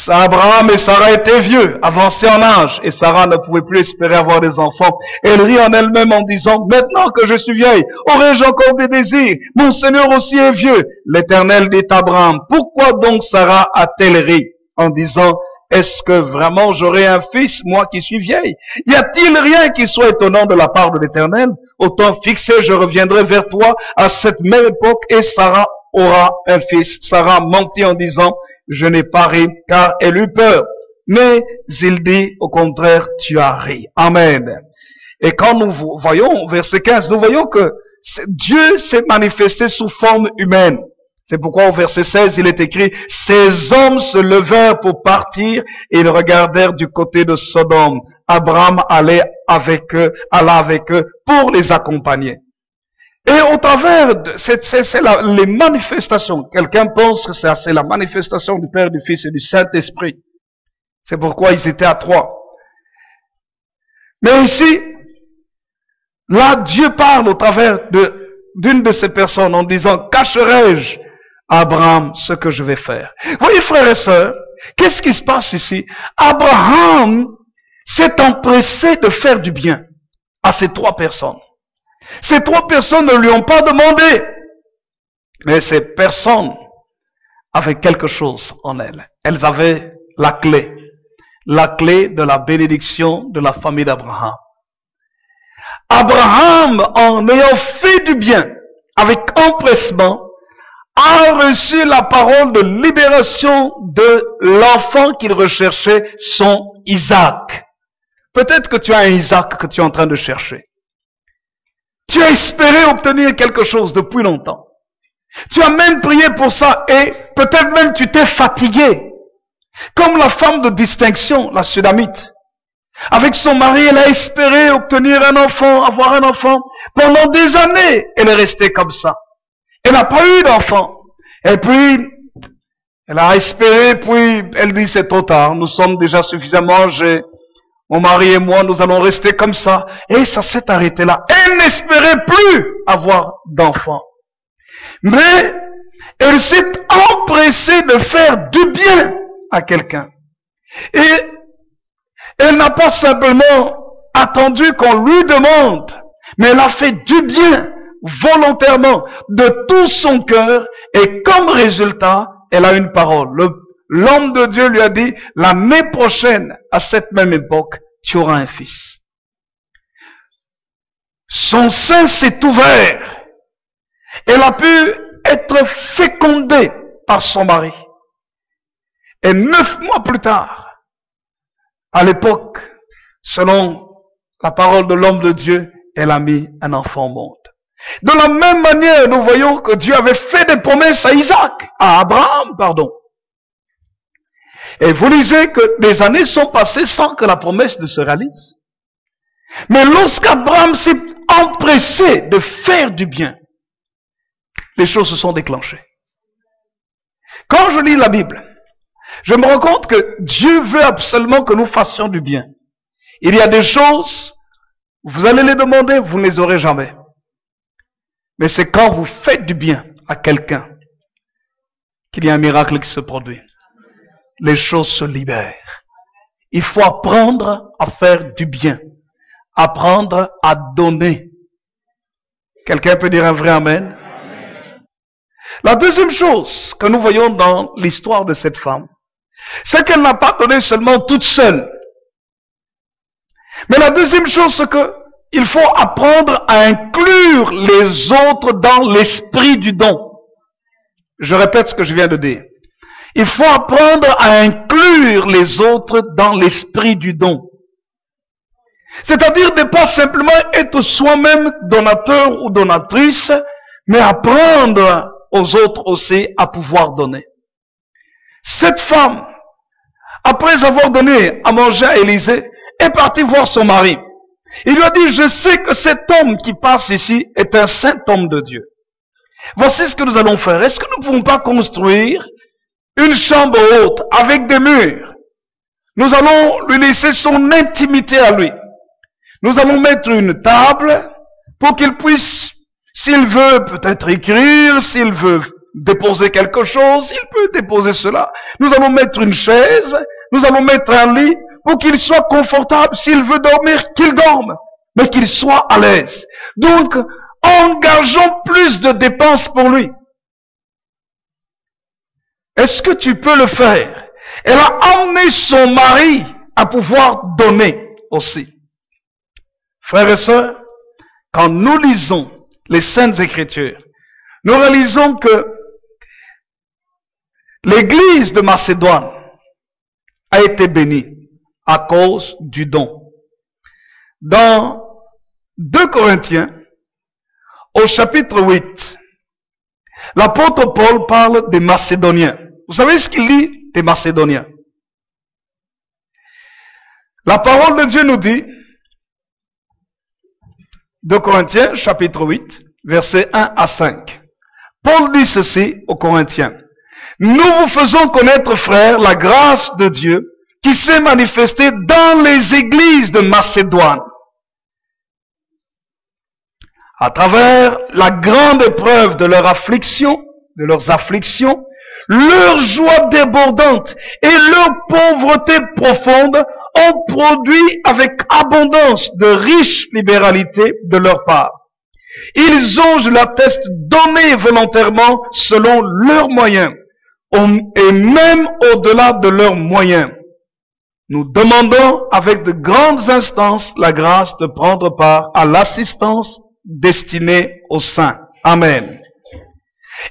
Abraham et Sarah étaient vieux, avancés en âge, et Sarah ne pouvait plus espérer avoir des enfants. Elle rit en elle-même en disant, maintenant que je suis vieille, aurais-je encore des désirs? Mon Seigneur aussi est vieux. L'Éternel dit à Abraham, pourquoi donc Sarah a-t-elle ri en disant, est-ce que vraiment j'aurai un fils, moi qui suis vieille? Y a-t-il rien qui soit étonnant de la part de l'Éternel? Autant fixé, je reviendrai vers toi à cette même époque, et Sarah aura un fils. Sarah mentit en disant, je n'ai pas ri, car elle eut peur. Mais il dit, au contraire, tu as ri. Amen. Et quand nous voyons, verset 15, nous voyons que Dieu s'est manifesté sous forme humaine. C'est pourquoi au verset 16, il est écrit, ces hommes se levèrent pour partir et ils regardèrent du côté de Sodome. Abraham alla avec eux pour les accompagner. Et au travers de les manifestations, quelqu'un pense que c'est la manifestation du Père, du Fils et du Saint-Esprit. C'est pourquoi ils étaient à 3. Mais ici, là, Dieu parle au travers d'une de ces personnes en disant, cacherai-je à Abraham ce que je vais faire? Vous voyez, frères et sœurs, qu'est-ce qui se passe ici? Abraham s'est empressé de faire du bien à ces 3 personnes. Ces 3 personnes ne lui ont pas demandé. Mais ces personnes avaient quelque chose en elles. Elles avaient la clé de la bénédiction de la famille d'Abraham. Abraham, en ayant fait du bien, avec empressement, a reçu la parole de libération de l'enfant qu'il recherchait, son Isaac. Peut-être que tu as un Isaac que tu es en train de chercher. Tu as espéré obtenir quelque chose depuis longtemps. Tu as même prié pour ça et peut-être même tu t'es fatigué. Comme la femme de distinction, la Sudamite. Avec son mari, elle a espéré obtenir un enfant, avoir un enfant. Pendant des années, elle est restée comme ça. Elle n'a pas eu d'enfant. Et puis, elle a espéré, puis elle dit c'est trop tard, nous sommes déjà suffisamment âgés. Mon mari et moi, nous allons rester comme ça. Et ça s'est arrêté là. Elle n'espérait plus avoir d'enfants. Mais elle s'est empressée de faire du bien à quelqu'un. Et elle n'a pas simplement attendu qu'on lui demande, mais elle a fait du bien volontairement de tout son cœur. Et comme résultat, elle a une parole. L'homme de Dieu lui a dit, l'année prochaine, à cette même époque, tu auras un fils. Son sein s'est ouvert. Elle a pu être fécondée par son mari. Et 9 mois plus tard, à l'époque, selon la parole de l'homme de Dieu, elle a mis un enfant au monde. De la même manière, nous voyons que Dieu avait fait des promesses à Abraham, pardon. Et vous lisez que des années sont passées sans que la promesse ne se réalise. Mais lorsqu'Abraham s'est empressé de faire du bien, les choses se sont déclenchées. Quand je lis la Bible, je me rends compte que Dieu veut absolument que nous fassions du bien. Il y a des choses Vous allez les demander, vous ne les aurez jamais. Mais c'est quand vous faites du bien à quelqu'un qu'il y a un miracle qui se produit. Les choses se libèrent. Il faut apprendre à faire du bien. Apprendre à donner. Quelqu'un peut dire un vrai amen? La deuxième chose que nous voyons dans l'histoire de cette femme, c'est qu'elle n'a pas donné seulement toute seule. Mais la deuxième chose, c'est qu'il faut apprendre à inclure les autres dans l'esprit du don. Je répète ce que je viens de dire. Il faut apprendre à inclure les autres dans l'esprit du don. C'est-à-dire ne pas simplement être soi-même donateur ou donatrice, mais apprendre aux autres aussi à pouvoir donner. Cette femme, après avoir donné à manger à Élisée, est partie voir son mari. Il lui a dit, je sais que cet homme qui passe ici est un saint homme de Dieu. Voici ce que nous allons faire. Est-ce que nous ne pouvons pas construire une chambre haute avec des murs? Nous allons lui laisser son intimité à lui. Nous allons mettre une table pour qu'il puisse, s'il veut peut-être écrire, s'il veut déposer quelque chose, il peut déposer cela. Nous allons mettre une chaise, nous allons mettre un lit pour qu'il soit confortable. S'il veut dormir, qu'il dorme, mais qu'il soit à l'aise. Donc, engageons plus de dépenses pour lui. Est-ce que tu peux le faire? Elle a amené son mari à pouvoir donner aussi. Frères et sœurs, quand nous lisons les Saintes Écritures, nous réalisons que l'église de Macédoine a été bénie à cause du don. Dans 2 Corinthiens, au chapitre 8, l'apôtre Paul parle des Macédoniens. Vous savez ce qu'il dit des Macédoniens? La parole de Dieu nous dit, 2 Corinthiens, chapitre 8, versets 1 à 5. Paul dit ceci aux Corinthiens. Nous vous faisons connaître, frères, la grâce de Dieu qui s'est manifestée dans les églises de Macédoine. À travers la grande épreuve de leur affliction, de leurs afflictions, leur joie débordante et leur pauvreté profonde ont produit avec abondance de riches libéralités de leur part. Ils ont, je l'atteste, donné volontairement selon leurs moyens, et même au-delà de leurs moyens. Nous demandons avec de grandes instances la grâce de prendre part à l'assistance destinée aux saints. Amen.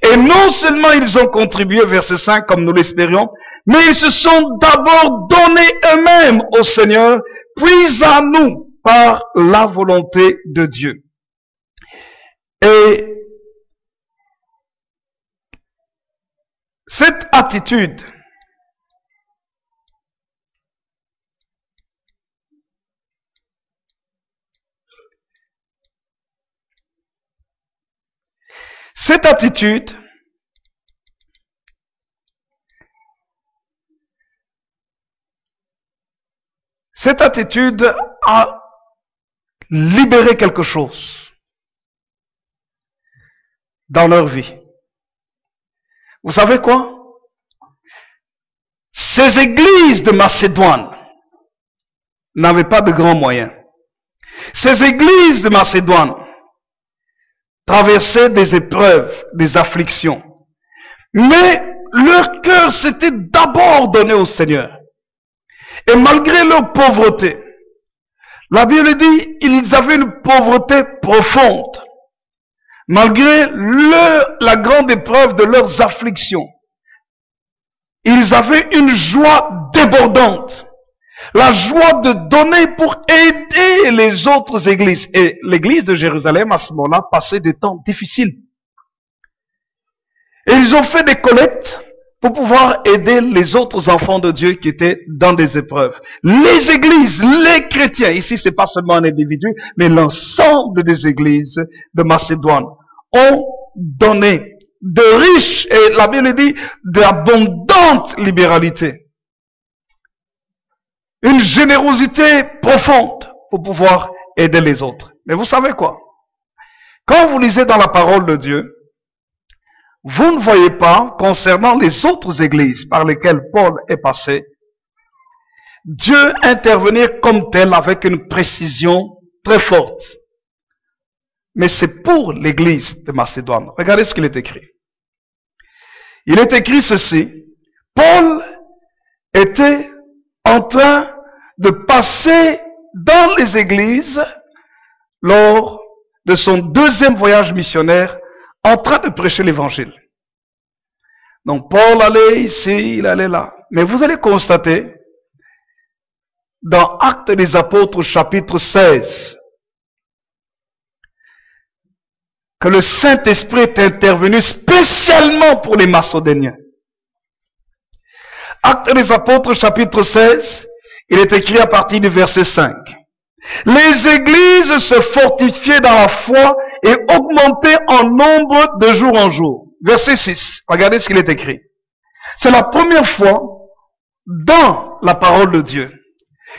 Et non seulement ils ont contribué, verset 5, comme nous l'espérions, mais ils se sont d'abord donnés eux-mêmes au Seigneur, puis à nous par la volonté de Dieu. Et cette attitude a libéré quelque chose dans leur vie. Vous savez quoi? Ces églises de Macédoine n'avaient pas de grands moyens. Ces églises de Macédoine traversaient des épreuves, des afflictions. Mais leur cœur s'était d'abord donné au Seigneur. Et malgré leur pauvreté, la Bible dit, ils avaient une pauvreté profonde. Malgré la grande épreuve de leurs afflictions, ils avaient une joie débordante. La joie de donner pour aider les autres églises. Et l'église de Jérusalem, à ce moment-là, passait des temps difficiles. Et ils ont fait des collectes pour pouvoir aider les autres enfants de Dieu qui étaient dans des épreuves. Les églises, les chrétiens, ici c'est pas seulement un individu, mais l'ensemble des églises de Macédoine ont donné de riches, et la Bible dit, d'abondante libéralité. Une générosité profonde pour pouvoir aider les autres. Mais vous savez quoi? Quand vous lisez dans la parole de Dieu, vous ne voyez pas, concernant les autres églises par lesquelles Paul est passé, Dieu intervenir comme tel avec une précision très forte. Mais c'est pour l'église de Macédoine. Regardez ce qu'il est écrit. Il est écrit ceci. Paul était en train de passer dans les églises lors de son deuxième voyage missionnaire, en train de prêcher l'évangile. Donc Paul allait ici, il allait là. Mais vous allez constater, dans Actes des Apôtres chapitre 16, que le Saint-Esprit est intervenu spécialement pour les Macédoniens. Actes des Apôtres chapitre 16, il est écrit à partir du verset 5. Les églises se fortifiaient dans la foi et augmentaient en nombre de jour en jour. Verset 6, regardez ce qu'il est écrit. C'est la première fois dans la parole de Dieu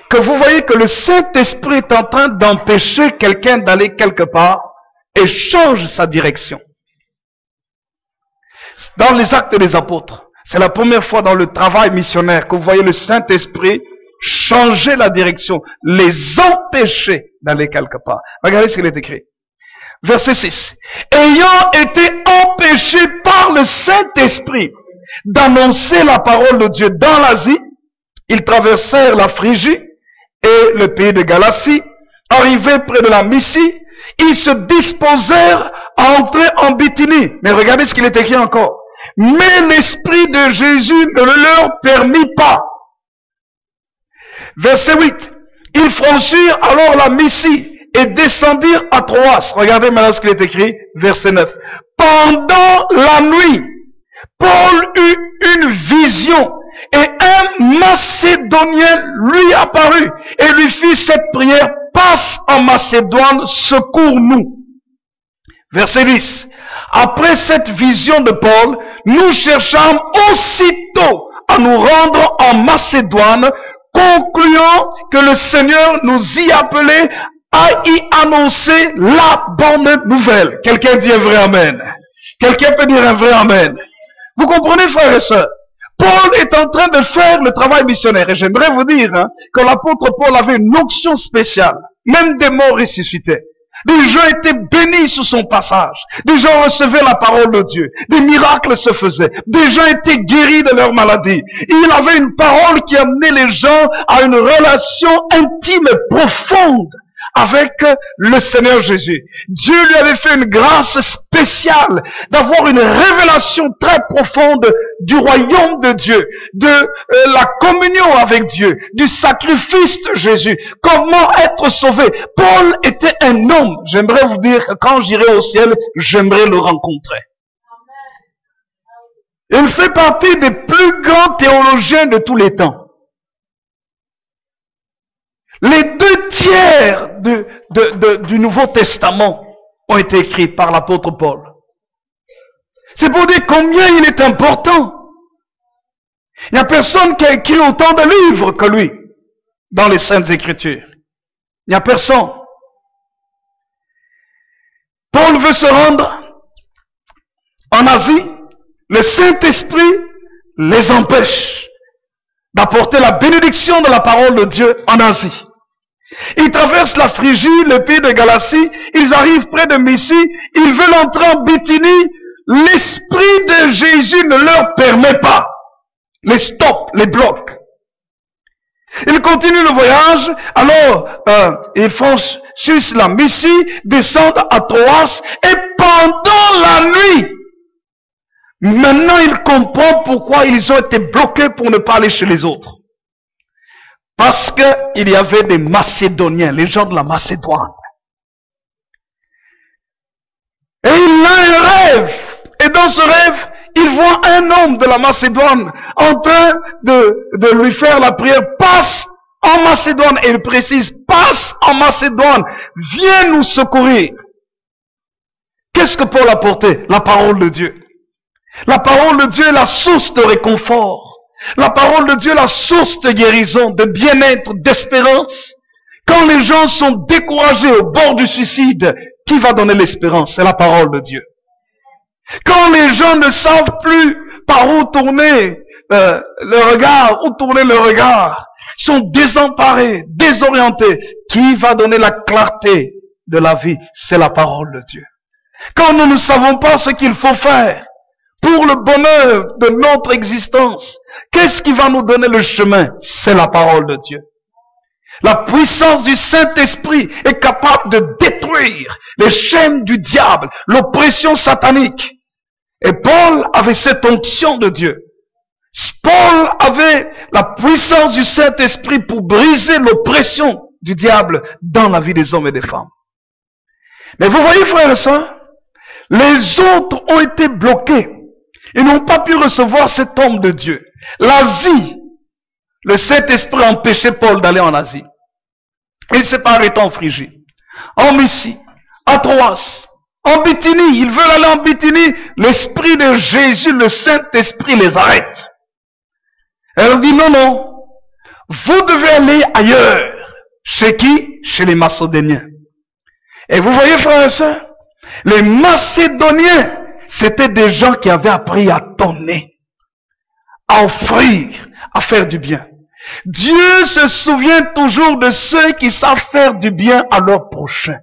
que vous voyez que le Saint-Esprit est en train d'empêcher quelqu'un d'aller quelque part et change sa direction. Dans les Actes des Apôtres, c'est la première fois dans le travail missionnaire que vous voyez le Saint-Esprit changer la direction, les empêcher d'aller quelque part. Regardez ce qu'il est écrit. Verset 6. Ayant été empêchés par le Saint-Esprit d'annoncer la parole de Dieu dans l'Asie, ils traversèrent la Phrygie et le pays de Galatie. Arrivés près de la Mysie, ils se disposèrent à entrer en Bithynie. Mais regardez ce qu'il est écrit encore. Mais l'Esprit de Jésus ne le leur permit pas. Verset 8. Ils franchirent alors la Mysie et descendirent à Troas. Regardez maintenant ce qu'il est écrit. Verset 9. Pendant la nuit, Paul eut une vision et un Macédonien lui apparut et lui fit cette prière. Passe en Macédoine, secours-nous. Verset 10. Après cette vision de Paul, nous cherchâmes aussitôt à nous rendre en Macédoine, concluant que le Seigneur nous y appelait à y annoncer la bonne nouvelle. Quelqu'un dit un vrai amen. Quelqu'un peut dire un vrai amen. Vous comprenez, frères et sœurs? Paul est en train de faire le travail missionnaire. Et j'aimerais vous dire que l'apôtre Paul avait une onction spéciale. Même des morts ressuscitaient. Des gens étaient bénis sur son passage. Des gens recevaient la parole de Dieu. Des miracles se faisaient. Des gens étaient guéris de leur maladie. Il avait une parole qui amenait les gens à une relation intime et profonde avec le Seigneur Jésus. Dieu lui avait fait une grâce spéciale d'avoir une révélation très profonde du royaume de Dieu, de la communion avec Dieu, du sacrifice de Jésus, comment être sauvé. Paul était un homme. J'aimerais vous dire que quand j'irai au ciel, j'aimerais le rencontrer. Il fait partie des plus grands théologiens de tous les temps. Les 2/3 du Nouveau Testament ont été écrits par l'apôtre Paul. C'est pour dire combien il est important. Il n'y a personne qui a écrit autant de livres que lui dans les Saintes Écritures. Il n'y a personne. Paul veut se rendre en Asie. Le Saint-Esprit les empêche d'apporter la bénédiction de la parole de Dieu en Asie. Ils traversent la Phrygie, le pays de Galatie, ils arrivent près de Mysie, ils veulent entrer en Bithynie, l'Esprit de Jésus ne leur permet pas. Les stoppe, les bloque. Ils continuent le voyage, alors ils foncent sur la Mysie, descendent à Troas, et pendant la nuit, maintenant ils comprennent pourquoi ils ont été bloqués pour ne pas aller chez les autres. Parce qu'il y avait des Macédoniens, les gens de la Macédoine. Et il a un rêve. Et dans ce rêve, il voit un homme de la Macédoine en train de lui faire la prière. Passe en Macédoine. Et il précise, passe en Macédoine. Viens nous secourir. Qu'est-ce que Paul a porté? La parole de Dieu. La parole de Dieu est la source de réconfort. La parole de Dieu est la source de guérison, de bien-être, d'espérance. Quand les gens sont découragés au bord du suicide, qui va donner l'espérance? C'est la parole de Dieu. Quand les gens ne savent plus par où tourner le regard, où tourner le regard, sont désemparés, désorientés, qui va donner la clarté de la vie? C'est la parole de Dieu. Quand nous ne savons pas ce qu'il faut faire pour le bonheur de notre existence, qu'est-ce qui va nous donner le chemin? C'est la parole de Dieu. La puissance du Saint-Esprit est capable de détruire les chaînes du diable, l'oppression satanique. Et Paul avait cette onction de Dieu. Paul avait la puissance du Saint-Esprit pour briser l'oppression du diable dans la vie des hommes et des femmes. Mais vous voyez, frères et sœurs, les autres ont été bloqués. Ils n'ont pas pu recevoir cet homme de Dieu. L'Asie, le Saint-Esprit a empêché Paul d'aller en Asie. Il s'est pas arrêté en Phrygie, en Mysie, à Troas, en Bithynie. Ils veulent aller en Bithynie. L'Esprit de Jésus, le Saint-Esprit les arrête. Elle dit non, non. Vous devez aller ailleurs. Chez qui? Chez les Macédoniens. Et vous voyez, frères et sœurs, les Macédoniens, c'était des gens qui avaient appris à donner, à offrir, à faire du bien. Dieu se souvient toujours de ceux qui savent faire du bien à leur prochain.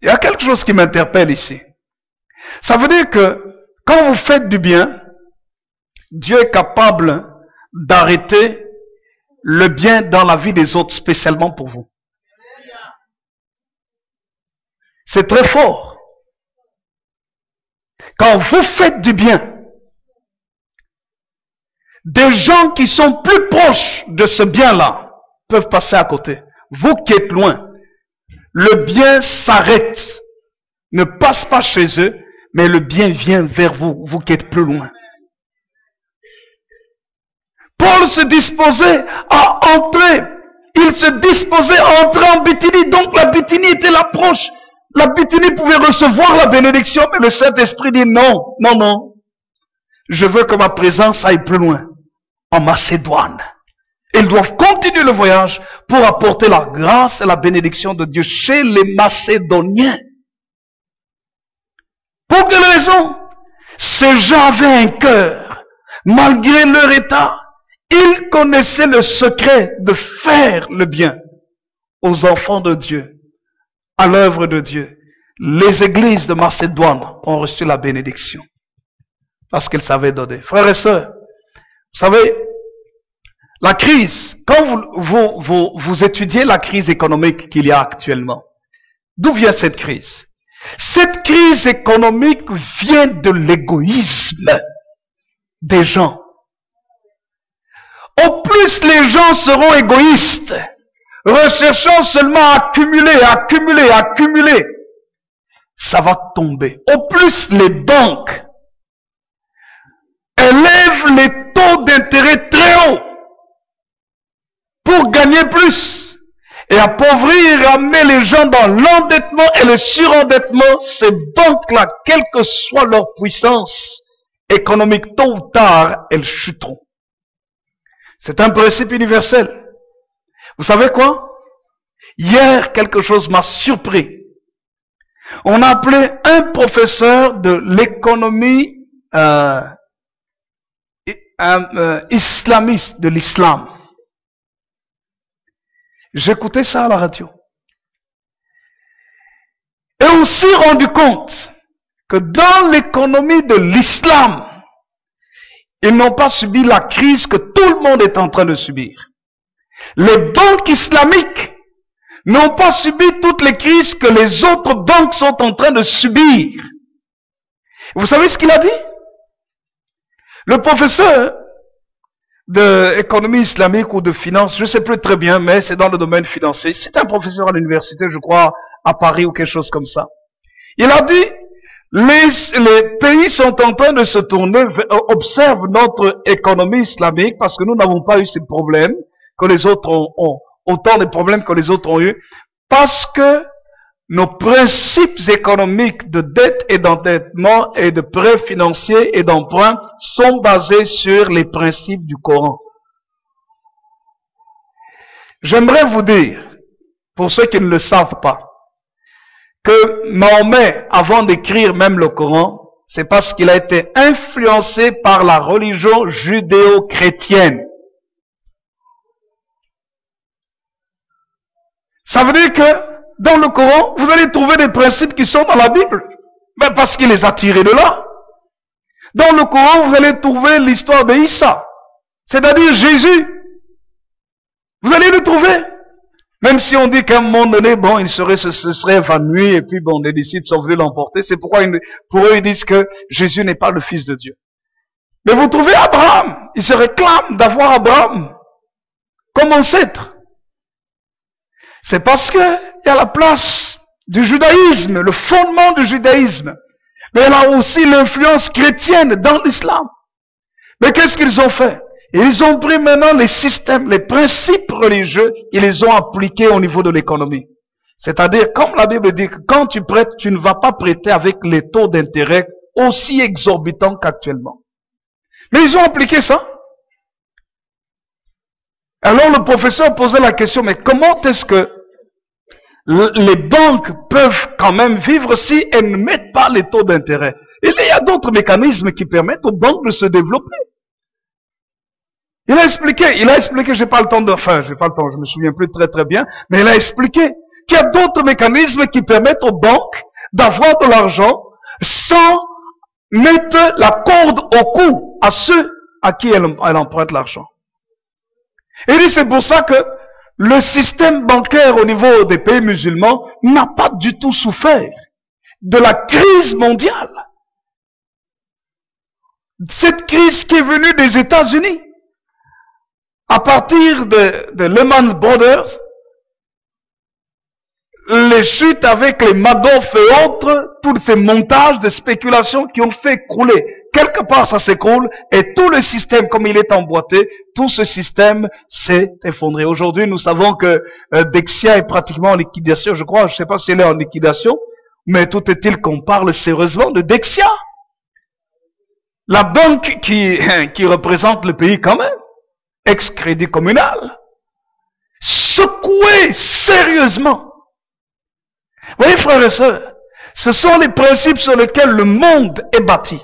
Il y a quelque chose qui m'interpelle ici. Ça veut dire que quand vous faites du bien, Dieu est capable d'arrêter le bien dans la vie des autres, spécialement pour vous. C'est très fort. Quand vous faites du bien, des gens qui sont plus proches de ce bien-là peuvent passer à côté. Vous qui êtes loin, le bien s'arrête, ne passe pas chez eux, mais le bien vient vers vous, vous qui êtes plus loin. Paul se disposait à entrer, il se disposait à entrer en Bithynie, donc la Bithynie était l'approche. La Bithynie pouvait recevoir la bénédiction, mais le Saint-Esprit dit non, non, non. Je veux que ma présence aille plus loin, en Macédoine. Ils doivent continuer le voyage pour apporter la grâce et la bénédiction de Dieu chez les Macédoniens. Pour quelle raison? Ces gens avaient un cœur, malgré leur état, ils connaissaient le secret de faire le bien aux enfants de Dieu, à l'œuvre de Dieu. Les églises de Macédoine ont reçu la bénédiction parce qu'elles savaient donner. Frères et sœurs, vous savez, la crise, quand vous étudiez la crise économique qu'il y a actuellement, d'où vient cette crise? Cette crise économique vient de l'égoïsme des gens. Au plus les gens seront égoïstes, recherchant seulement à accumuler, ça va tomber. Au plus les banques élèvent les taux d'intérêt très hauts pour gagner plus et appauvrir et amener les gens dans l'endettement et le surendettement, ces banques-là, quelle que soit leur puissance économique, tôt ou tard, elles chuteront. C'est un principe universel. Vous savez quoi? Hier, quelque chose m'a surpris. On a appelé un professeur de l'économie islamiste, de l'islam. J'écoutais ça à la radio. Et on s'est rendu compte que dans l'économie de l'islam, ils n'ont pas subi la crise que tout le monde est en train de subir. Les banques islamiques n'ont pas subi toutes les crises que les autres banques sont en train de subir. Vous savez ce qu'il a dit? Le professeur d'économie islamique ou de finance, je ne sais plus très bien, mais c'est dans le domaine financier. C'est un professeur à l'université, je crois, à Paris ou quelque chose comme ça. Il a dit, les pays sont en train de se tourner, observent notre économie islamique parce que nous n'avons pas eu ces problèmes que les autres ont autant de problèmes que les autres ont eu, parce que nos principes économiques de dette et d'endettement et de prêts financiers et d'emprunt sont basés sur les principes du Coran. J'aimerais vous dire, pour ceux qui ne le savent pas, que Mahomet, avant d'écrire même le Coran, c'est parce qu'il a été influencé par la religion judéo-chrétienne. Ça veut dire que dans le Coran, vous allez trouver des principes qui sont dans la Bible. Mais parce qu'il les a tirés de là. Dans le Coran, vous allez trouver l'histoire d'Issa, c'est-à-dire Jésus. Vous allez le trouver. Même si on dit qu'à un moment donné, bon, il se serait évanoui et puis bon, les disciples sont venus l'emporter. C'est pourquoi pour eux, ils disent que Jésus n'est pas le Fils de Dieu. Mais vous trouvez Abraham. Il se réclame d'avoir Abraham comme ancêtre. C'est parce que il y a la place du judaïsme, le fondement du judaïsme. Mais il y a aussi l'influence chrétienne dans l'islam. Mais qu'est-ce qu'ils ont fait? Ils ont pris maintenant les systèmes, les principes religieux, ils les ont appliqués au niveau de l'économie. C'est-à-dire, comme la Bible dit que quand tu prêtes, tu ne vas pas prêter avec les taux d'intérêt aussi exorbitants qu'actuellement. Mais ils ont appliqué ça. Alors le professeur posait la question, mais comment est-ce que les banques peuvent quand même vivre si elles ne mettent pas les taux d'intérêt? Il y a d'autres mécanismes qui permettent aux banques de se développer. Il a expliqué, j'ai pas le temps je me souviens plus très bien, mais il a expliqué qu'il y a d'autres mécanismes qui permettent aux banques d'avoir de l'argent sans mettre la corde au cou à ceux à qui elle emprunte l'argent. Il dit c'est pour ça que le système bancaire au niveau des pays musulmans n'a pas du tout souffert de la crise mondiale. Cette crise qui est venue des États-Unis. À partir de Lehman Brothers, les chutes avec les Madoff et autres, tous ces montages de spéculation qui ont fait crouler. Quelque part, ça s'écroule et tout le système, comme il est emboîté, tout ce système s'est effondré. Aujourd'hui, nous savons que Dexia est pratiquement en liquidation, je crois. Je ne sais pas si elle est en liquidation, mais tout est-il qu'on parle sérieusement de Dexia. La banque qui représente le pays quand même. Ex-crédit communal, secoué sérieusement. Vous voyez, frères et sœurs, ce sont les principes sur lesquels le monde est bâti.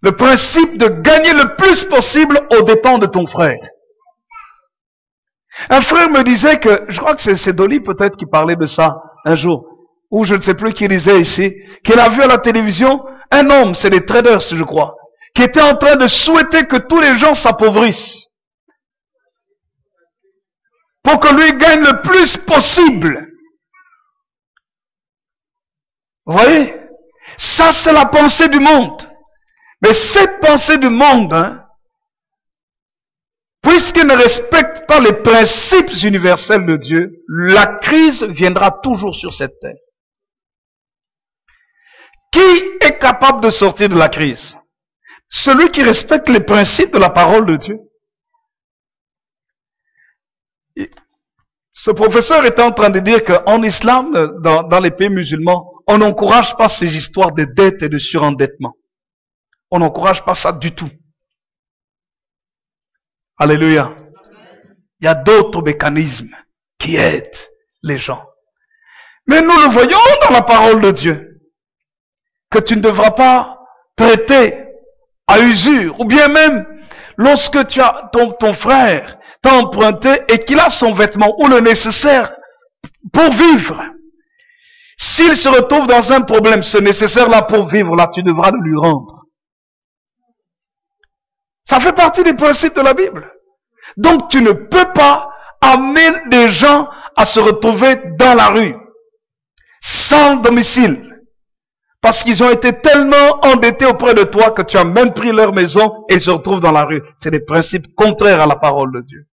Le principe de gagner le plus possible aux dépens de ton frère. Un frère me disait que, je crois que c'est Dolly peut-être qui parlait de ça un jour, ou je ne sais plus qui disait ici, qu'il a vu à la télévision un homme, c'est des traders je crois, qui était en train de souhaiter que tous les gens s'appauvrissent. Pour que lui gagne le plus possible. Vous voyez? Ça, c'est la pensée du monde. Mais cette pensée du monde, puisqu'il ne respecte pas les principes universels de Dieu, la crise viendra toujours sur cette terre. Qui est capable de sortir de la crise? Celui qui respecte les principes de la parole de Dieu. Ce professeur était en train de dire qu'en islam, dans les pays musulmans, on n'encourage pas ces histoires de dette et de surendettement. On n'encourage pas ça du tout. Alléluia. Il y a d'autres mécanismes qui aident les gens. Mais nous le voyons dans la parole de Dieu. Que tu ne devras pas prêter à usure. Ou bien même, lorsque tu as ton frère t'a emprunté et qu'il a son vêtement ou le nécessaire pour vivre. S'il se retrouve dans un problème, ce nécessaire-là pour vivre, là, tu devras le lui rendre. Ça fait partie des principes de la Bible. Donc, tu ne peux pas amener des gens à se retrouver dans la rue, sans domicile. Parce qu'ils ont été tellement endettés auprès de toi que tu as même pris leur maison et ils se retrouvent dans la rue. C'est des principes contraires à la parole de Dieu.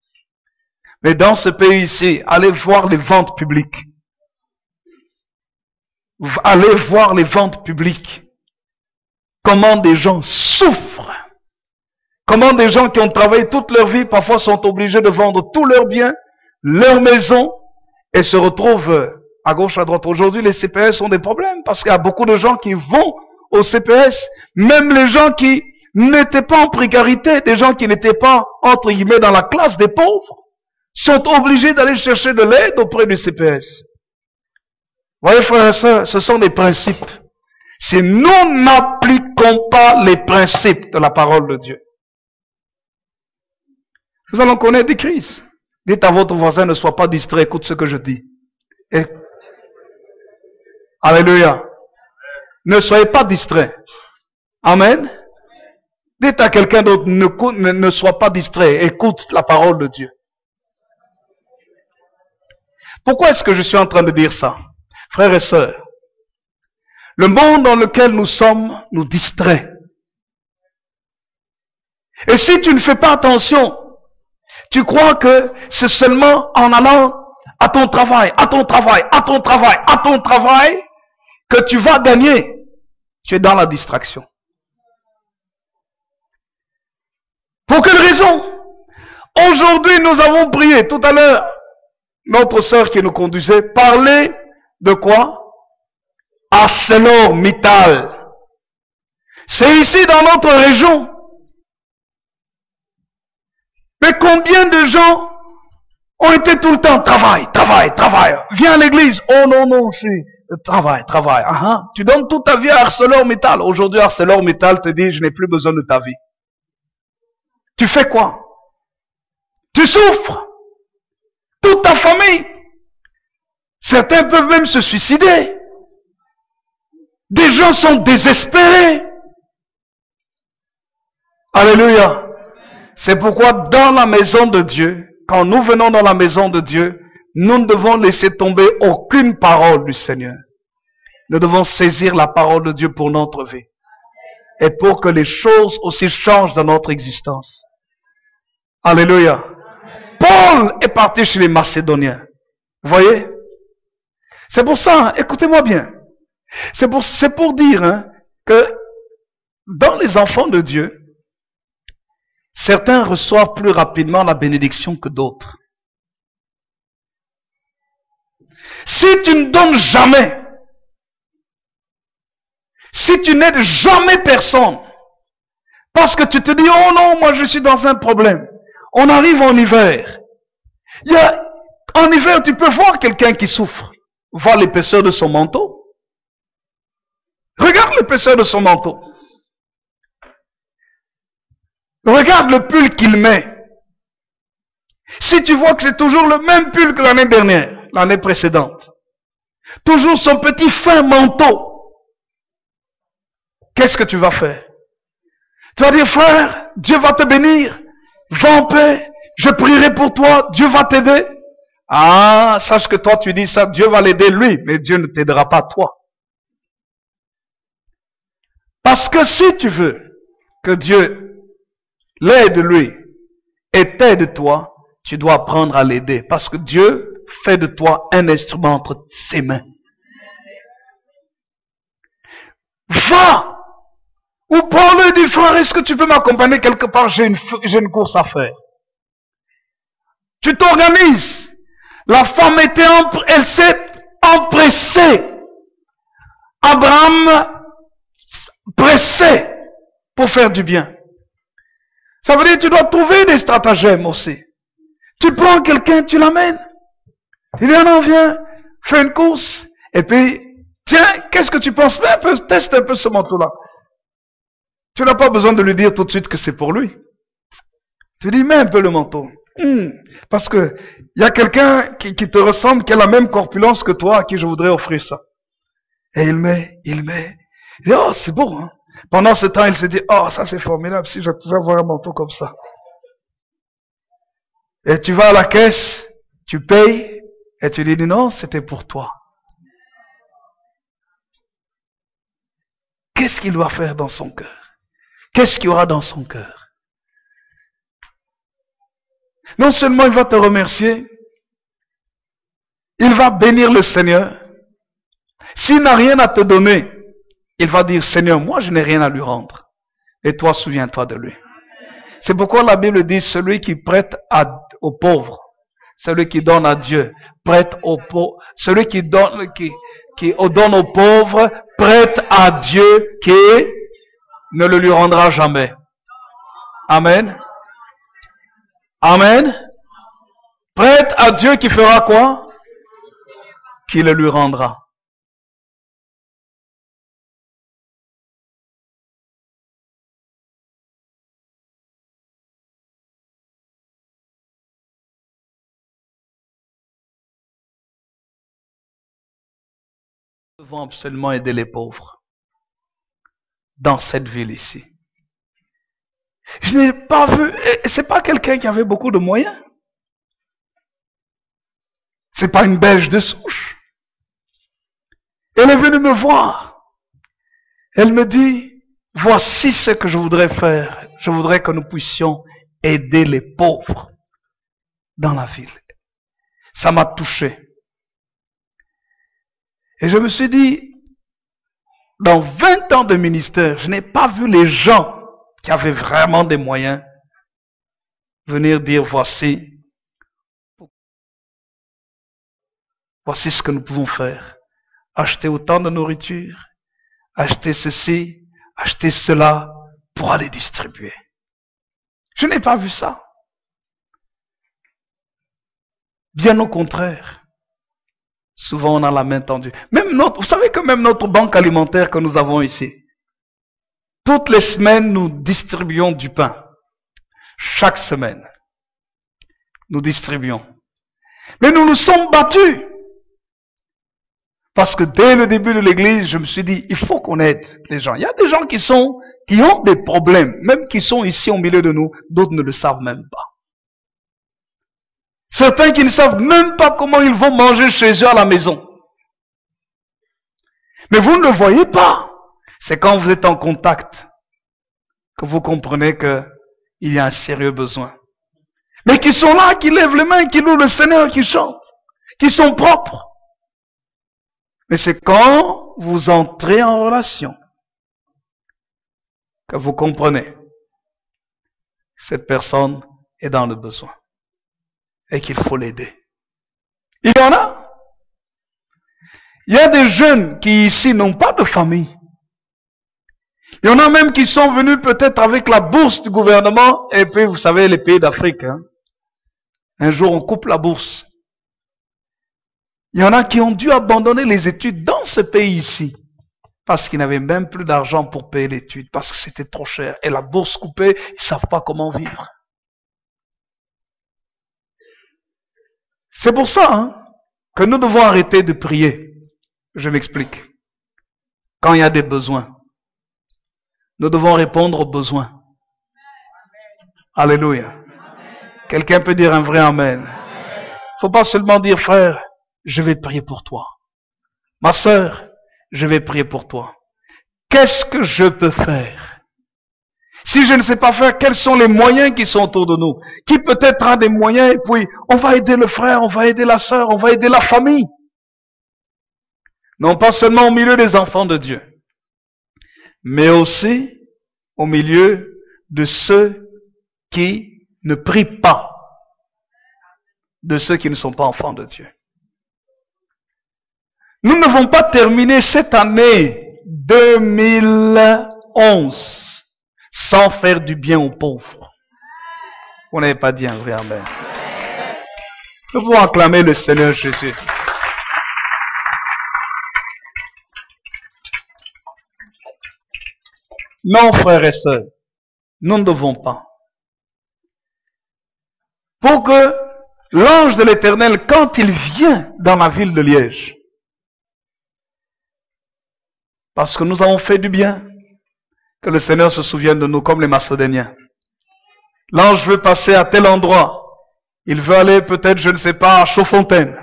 Mais dans ce pays ici, allez voir les ventes publiques. Allez voir les ventes publiques. Comment des gens souffrent. Comment des gens qui ont travaillé toute leur vie, parfois sont obligés de vendre tous leurs biens, leur maison, et se retrouvent à gauche, à droite. Aujourd'hui, les CPS ont des problèmes parce qu'il y a beaucoup de gens qui vont au CPS, même les gens qui n'étaient pas en précarité, des gens qui n'étaient pas, entre guillemets, dans la classe des pauvres, sont obligés d'aller chercher de l'aide auprès du CPS. Vous voyez, frères et sœurs, ce sont des principes. Si nous n'appliquons pas les principes de la parole de Dieu, nous allons connaître des crises. Dites à votre voisin, ne sois pas distrait, écoute ce que je dis. Et... Alléluia. Ne soyez pas distrait. Amen. Dites à quelqu'un d'autre, ne sois pas distrait, écoute la parole de Dieu. Pourquoi est-ce que je suis en train de dire ça? Frères et sœurs, le monde dans lequel nous sommes nous distrait. Et si tu ne fais pas attention, tu crois que c'est seulement en allant à ton travail, que tu vas gagner. Tu es dans la distraction. Pour quelle raison? Aujourd'hui, nous avons prié. Tout à l'heure, notre sœur qui nous conduisait parlait de quoi? ArcelorMittal. C'est ici dans notre région. Mais combien de gens ont été tout le temps travail. Viens à l'église. Oh non, je suis travail. Tu donnes toute ta vie à ArcelorMittal. Aujourd'hui, ArcelorMittal te dit, je n'ai plus besoin de ta vie. Tu fais quoi? Tu souffres. Toute ta famille. Certains peuvent même se suicider. Des gens sont désespérés. Alléluia. C'est pourquoi dans la maison de Dieu, quand nous venons dans la maison de Dieu, nous ne devons laisser tomber aucune parole du Seigneur. Nous devons saisir la parole de Dieu pour notre vie. Et pour que les choses aussi changent dans notre existence. Alléluia. Paul est parti chez les Macédoniens. Vous voyez? C'est pour ça, écoutez-moi bien. C'est pour dire que dans les enfants de Dieu, certains reçoivent plus rapidement la bénédiction que d'autres. Si tu ne donnes jamais, si tu n'aides jamais personne, parce que tu te dis, oh non, moi je suis dans un problème. On arrive en hiver. En hiver, tu peux voir quelqu'un qui souffre. Voir l'épaisseur de son manteau. Regarde l'épaisseur de son manteau. Regarde le pull qu'il met. Si tu vois que c'est toujours le même pull que l'année dernière, l'année précédente, toujours son petit fin manteau, qu'est-ce que tu vas faire? Tu vas dire, frère, Dieu va te bénir, va en paix, je prierai pour toi, Dieu va t'aider. Ah, sache que toi tu dis ça, Dieu va l'aider lui, mais Dieu ne t'aidera pas toi. Parce que si tu veux que Dieu l'aide lui et t'aide toi, tu dois apprendre à l'aider. Parce que Dieu fait de toi un instrument entre ses mains. Va! Ou Paul lui dit, frère, est-ce que tu peux m'accompagner quelque part? J'ai une course à faire. Tu t'organises. La femme elle s'est empressée. Abraham pressé pour faire du bien. Ça veut dire que tu dois trouver des stratagèmes aussi. Tu prends quelqu'un, tu l'amènes. Il dit, non, viens, fais une course. Et puis, tiens, qu'est-ce que tu penses? Teste un peu ce manteau-là. Tu n'as pas besoin de lui dire tout de suite que c'est pour lui. Tu dis, mets un peu le manteau. Parce que il y a quelqu'un qui te ressemble, qui a la même corpulence que toi, à qui je voudrais offrir ça. Et il met. Il dit, oh, c'est beau, hein. Pendant ce temps, il se dit, oh, ça c'est formidable, si je pouvais avoir un manteau comme ça. Et tu vas à la caisse, tu payes, et tu dis, non, c'était pour toi. Qu'est-ce qu'il doit faire dans son cœur? Qu'est-ce qu'il y aura dans son cœur? Non seulement il va te remercier, il va bénir le Seigneur. S'il n'a rien à te donner, il va dire, Seigneur, moi je n'ai rien à lui rendre. Et toi, souviens-toi de lui. C'est pourquoi la Bible dit, celui qui prête aux pauvres, celui qui donne à Dieu, prête aux pauvres, celui qui donne, donne aux pauvres, prête à Dieu qui ne le lui rendra jamais. Amen. Amen. Prête à Dieu qui fera quoi? Qui le lui rendra. Nous devons absolument aider les pauvres dans cette ville ici. Je n'ai pas vu, c'est pas quelqu'un qui avait beaucoup de moyens. C'est pas une Belge de souche. Elle est venue me voir. Elle me dit, voici ce que je voudrais faire. Je voudrais que nous puissions aider les pauvres dans la ville. Ça m'a touché. Et je me suis dit, dans 20 ans de ministère, je n'ai pas vu les gens qui avaient vraiment des moyens venir dire, voici ce que nous pouvons faire. Acheter autant de nourriture, acheter ceci, acheter cela pour aller distribuer. Je n'ai pas vu ça. Bien au contraire. Souvent, on a la main tendue. Vous savez que même notre banque alimentaire que nous avons ici, toutes les semaines, nous distribuons du pain. Chaque semaine, nous distribuons. Mais nous nous sommes battus. Parce que dès le début de l'église, je me suis dit, il faut qu'on aide les gens. Il y a des gens qui ont des problèmes, même qui sont ici au milieu de nous, d'autres ne le savent même pas. Certains qui ne savent même pas comment ils vont manger chez eux à la maison. Mais vous ne le voyez pas. C'est quand vous êtes en contact que vous comprenez qu'il y a un sérieux besoin. Mais qui sont là, qui lèvent les mains, qui louent le Seigneur, qui chantent, qui sont propres. Mais c'est quand vous entrez en relation que vous comprenez que cette personne est dans le besoin et qu'il faut l'aider. Il y en a. Il y a des jeunes qui ici n'ont pas de famille. Il y en a même qui sont venus peut-être avec la bourse du gouvernement et puis vous savez les pays d'Afrique. Un jour on coupe la bourse. Il y en a qui ont dû abandonner les études dans ce pays-ci parce qu'ils n'avaient même plus d'argent pour payer l'étude, parce que c'était trop cher. Et la bourse coupée, ils ne savent pas comment vivre. C'est pour ça que nous devons arrêter de prier. Je m'explique. Quand il y a des besoins, nous devons répondre aux besoins. Alléluia. Quelqu'un peut dire un vrai amen. Il ne faut pas seulement dire, frère, je vais prier pour toi. Ma sœur, je vais prier pour toi. Qu'est-ce que je peux faire? Si je ne sais pas faire, quels sont les moyens qui sont autour de nous? Qui peut-être a des moyens et puis on va aider le frère, on va aider la sœur, on va aider la famille. Non pas seulement au milieu des enfants de Dieu, mais aussi au milieu de ceux qui ne prient pas, de ceux qui ne sont pas enfants de Dieu. Nous ne devons pas terminer cette année 2011 sans faire du bien aux pauvres. Vous n'avez pas dit un vrai amen. Nous pouvons acclamer le Seigneur Jésus. Non, frères et sœurs, nous ne devons pas. Pour que l'ange de l'Éternel, quand il vient dans la ville de Liège, parce que nous avons fait du bien, que le Seigneur se souvienne de nous comme les Macédoniens. L'ange veut passer à tel endroit. Il veut aller peut-être, je ne sais pas, à Chaudfontaine.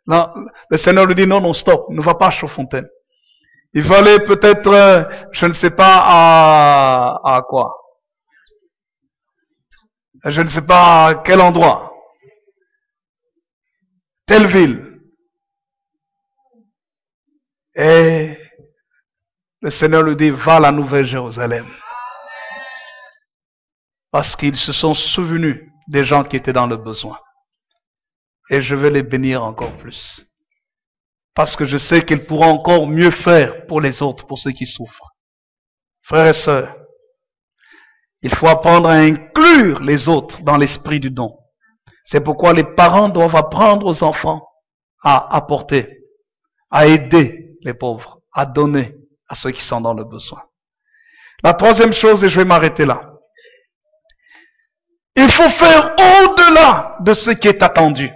Là, le Seigneur lui dit non, non, stop, ne va pas à Chaudfontaine. Il veut aller peut-être, je ne sais pas, à quoi? Je ne sais pas à quel endroit. Telle ville. Et le Seigneur lui dit, va à la Nouvelle Jérusalem. Parce qu'ils se sont souvenus des gens qui étaient dans le besoin. Et je vais les bénir encore plus. Parce que je sais qu'ils pourront encore mieux faire pour les autres, pour ceux qui souffrent. Frères et sœurs, il faut apprendre à inclure les autres dans l'esprit du don. C'est pourquoi les parents doivent apprendre aux enfants à apporter, à aider les pauvres, à donner à ceux qui sont dans le besoin. La troisième chose, et je vais m'arrêter là. Il faut faire au-delà de ce qui est attendu.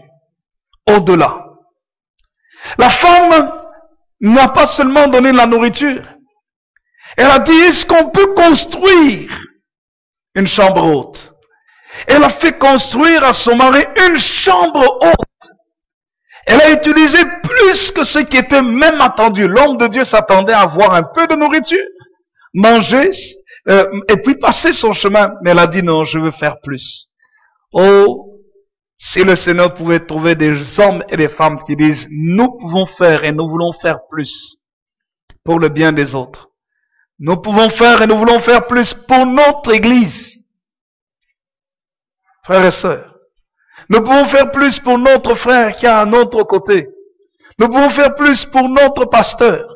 Au-delà. La femme n'a pas seulement donné la nourriture. Elle a dit, est-ce qu'on peut construire une chambre haute? Elle a fait construire à son mari une chambre haute. Elle a utilisé plus que ce qui était même attendu. L'homme de Dieu s'attendait à avoir un peu de nourriture, manger, et puis passer son chemin. Mais elle a dit non, je veux faire plus. Oh, si le Seigneur pouvait trouver des hommes et des femmes qui disent, nous pouvons faire et nous voulons faire plus pour le bien des autres. Nous pouvons faire et nous voulons faire plus pour notre Église. Frères et sœurs, nous pouvons faire plus pour notre frère qui est à notre côté. Nous pouvons faire plus pour notre pasteur.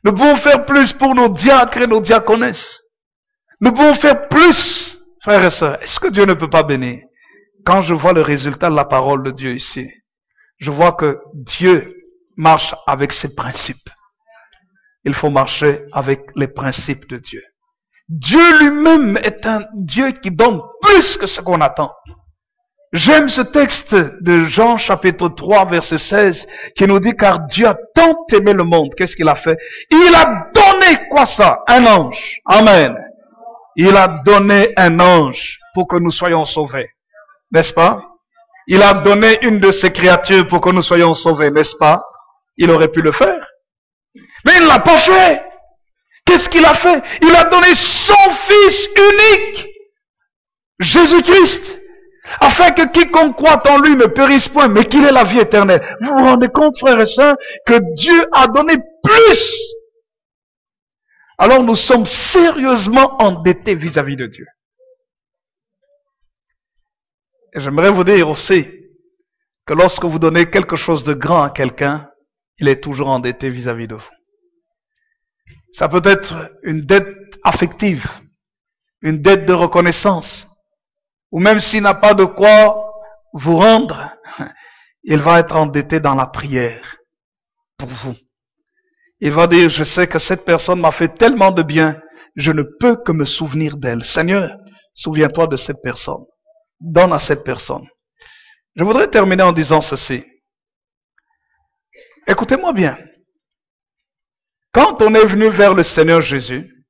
Nous pouvons faire plus pour nos diacres et nos diaconesses. Nous pouvons faire plus, frères et sœurs. Est-ce que Dieu ne peut pas bénir? Quand je vois le résultat de la parole de Dieu ici, je vois que Dieu marche avec ses principes. Il faut marcher avec les principes de Dieu. Dieu lui-même est un Dieu qui donne plus que ce qu'on attend. J'aime ce texte de Jean chapitre 3 verset 16 qui nous dit car Dieu a tant aimé le monde. Qu'est-ce qu'il a fait? Il a donné quoi ça? Un ange. Amen. Il a donné un ange pour que nous soyons sauvés. N'est-ce pas? Il a donné une de ses créatures pour que nous soyons sauvés. N'est-ce pas? Il aurait pu le faire. Mais il ne l'a pas fait. Qu'est-ce qu'il a fait? Il a donné son Fils unique, Jésus-Christ, afin que quiconque croit en lui ne périsse point, mais qu'il ait la vie éternelle. Vous vous rendez compte, frères et sœurs, que Dieu a donné plus. Alors nous sommes sérieusement endettés vis-à-vis de Dieu. Et j'aimerais vous dire aussi que lorsque vous donnez quelque chose de grand à quelqu'un, il est toujours endetté vis-à-vis de vous. Ça peut être une dette affective, une dette de reconnaissance, ou même s'il n'a pas de quoi vous rendre, il va être endetté dans la prière pour vous. Il va dire, je sais que cette personne m'a fait tellement de bien, je ne peux que me souvenir d'elle. Seigneur, souviens-toi de cette personne. Donne à cette personne. Je voudrais terminer en disant ceci. Écoutez-moi bien. Quand on est venu vers le Seigneur Jésus,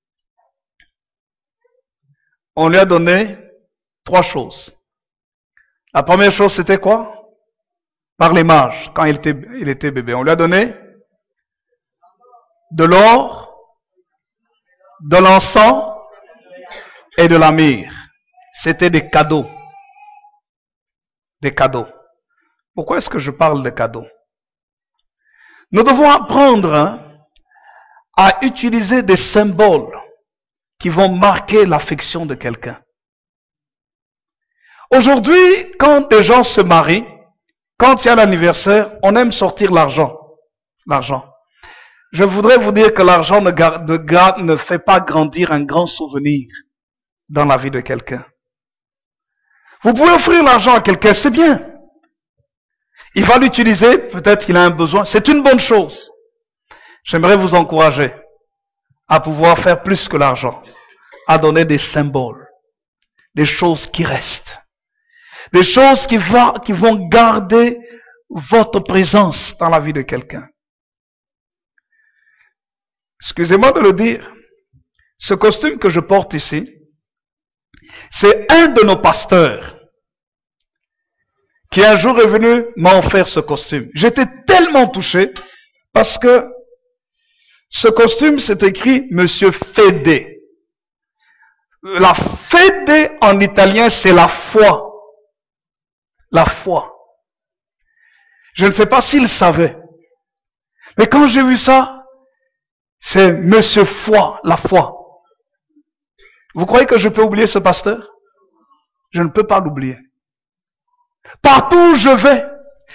on lui a donné 3 choses. La première chose, c'était quoi? Par les mages, quand il était bébé. On lui a donné de l'or, de l'encens et de la myrrhe. C'était des cadeaux. Des cadeaux. Pourquoi est-ce que je parle de cadeaux? Nous devons apprendre à utiliser des symboles qui vont marquer l'affection de quelqu'un. Aujourd'hui, quand des gens se marient, quand il y a l'anniversaire, on aime sortir l'argent. L'argent. Je voudrais vous dire que l'argent ne fait pas grandir un grand souvenir dans la vie de quelqu'un. Vous pouvez offrir l'argent à quelqu'un, c'est bien. Il va l'utiliser, peut-être qu'il a un besoin, c'est une bonne chose. J'aimerais vous encourager à pouvoir faire plus que l'argent, à donner des symboles, des choses qui restent, des choses qui vont garder votre présence dans la vie de quelqu'un. Excusez-moi de le dire, ce costume que je porte ici, c'est un de nos pasteurs qui un jour est venu m'a offert ce costume. J'étais tellement touché parce que ce costume, c'est écrit Monsieur Fede. La fede en italien, c'est la foi. La foi. Je ne sais pas s'il savait. Mais quand j'ai vu ça, c'est Monsieur Foi, la foi. Vous croyez que je peux oublier ce pasteur? Je ne peux pas l'oublier. Partout où je vais,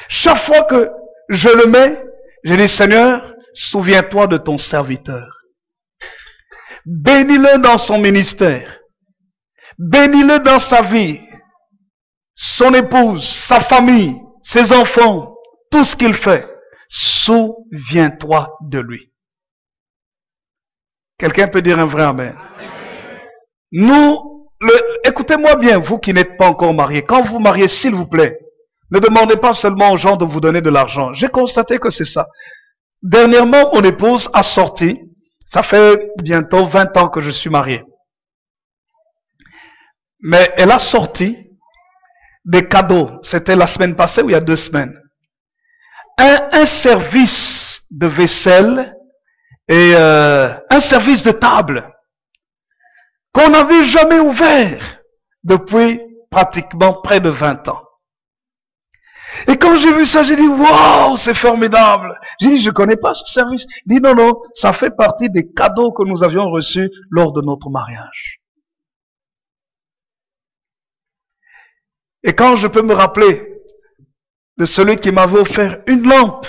chaque fois que je le mets, je dis Seigneur, souviens-toi de ton serviteur. Bénis-le dans son ministère. Bénis-le dans sa vie. son épouse, sa famille, ses enfants, tout ce qu'il fait, souviens-toi de lui. Quelqu'un peut dire un vrai amen. Nous, écoutez-moi bien, vous qui n'êtes pas encore mariés, quand vous mariez, s'il vous plaît, ne demandez pas seulement aux gens de vous donner de l'argent. J'ai constaté que c'est ça. Dernièrement, mon épouse a sorti, ça fait bientôt 20 ans que je suis marié. Mais elle a sorti des cadeaux. C'était la semaine passée ou il y a 2 semaines. Un service de vaisselle et un service de table qu'on n'avait jamais ouvert depuis pratiquement près de 20 ans. Et quand j'ai vu ça, j'ai dit, waouh, c'est formidable. J'ai dit, je connais pas ce service. Il dit, non, non, ça fait partie des cadeaux que nous avions reçus lors de notre mariage. Et quand je peux me rappeler de celui qui m'avait offert une lampe,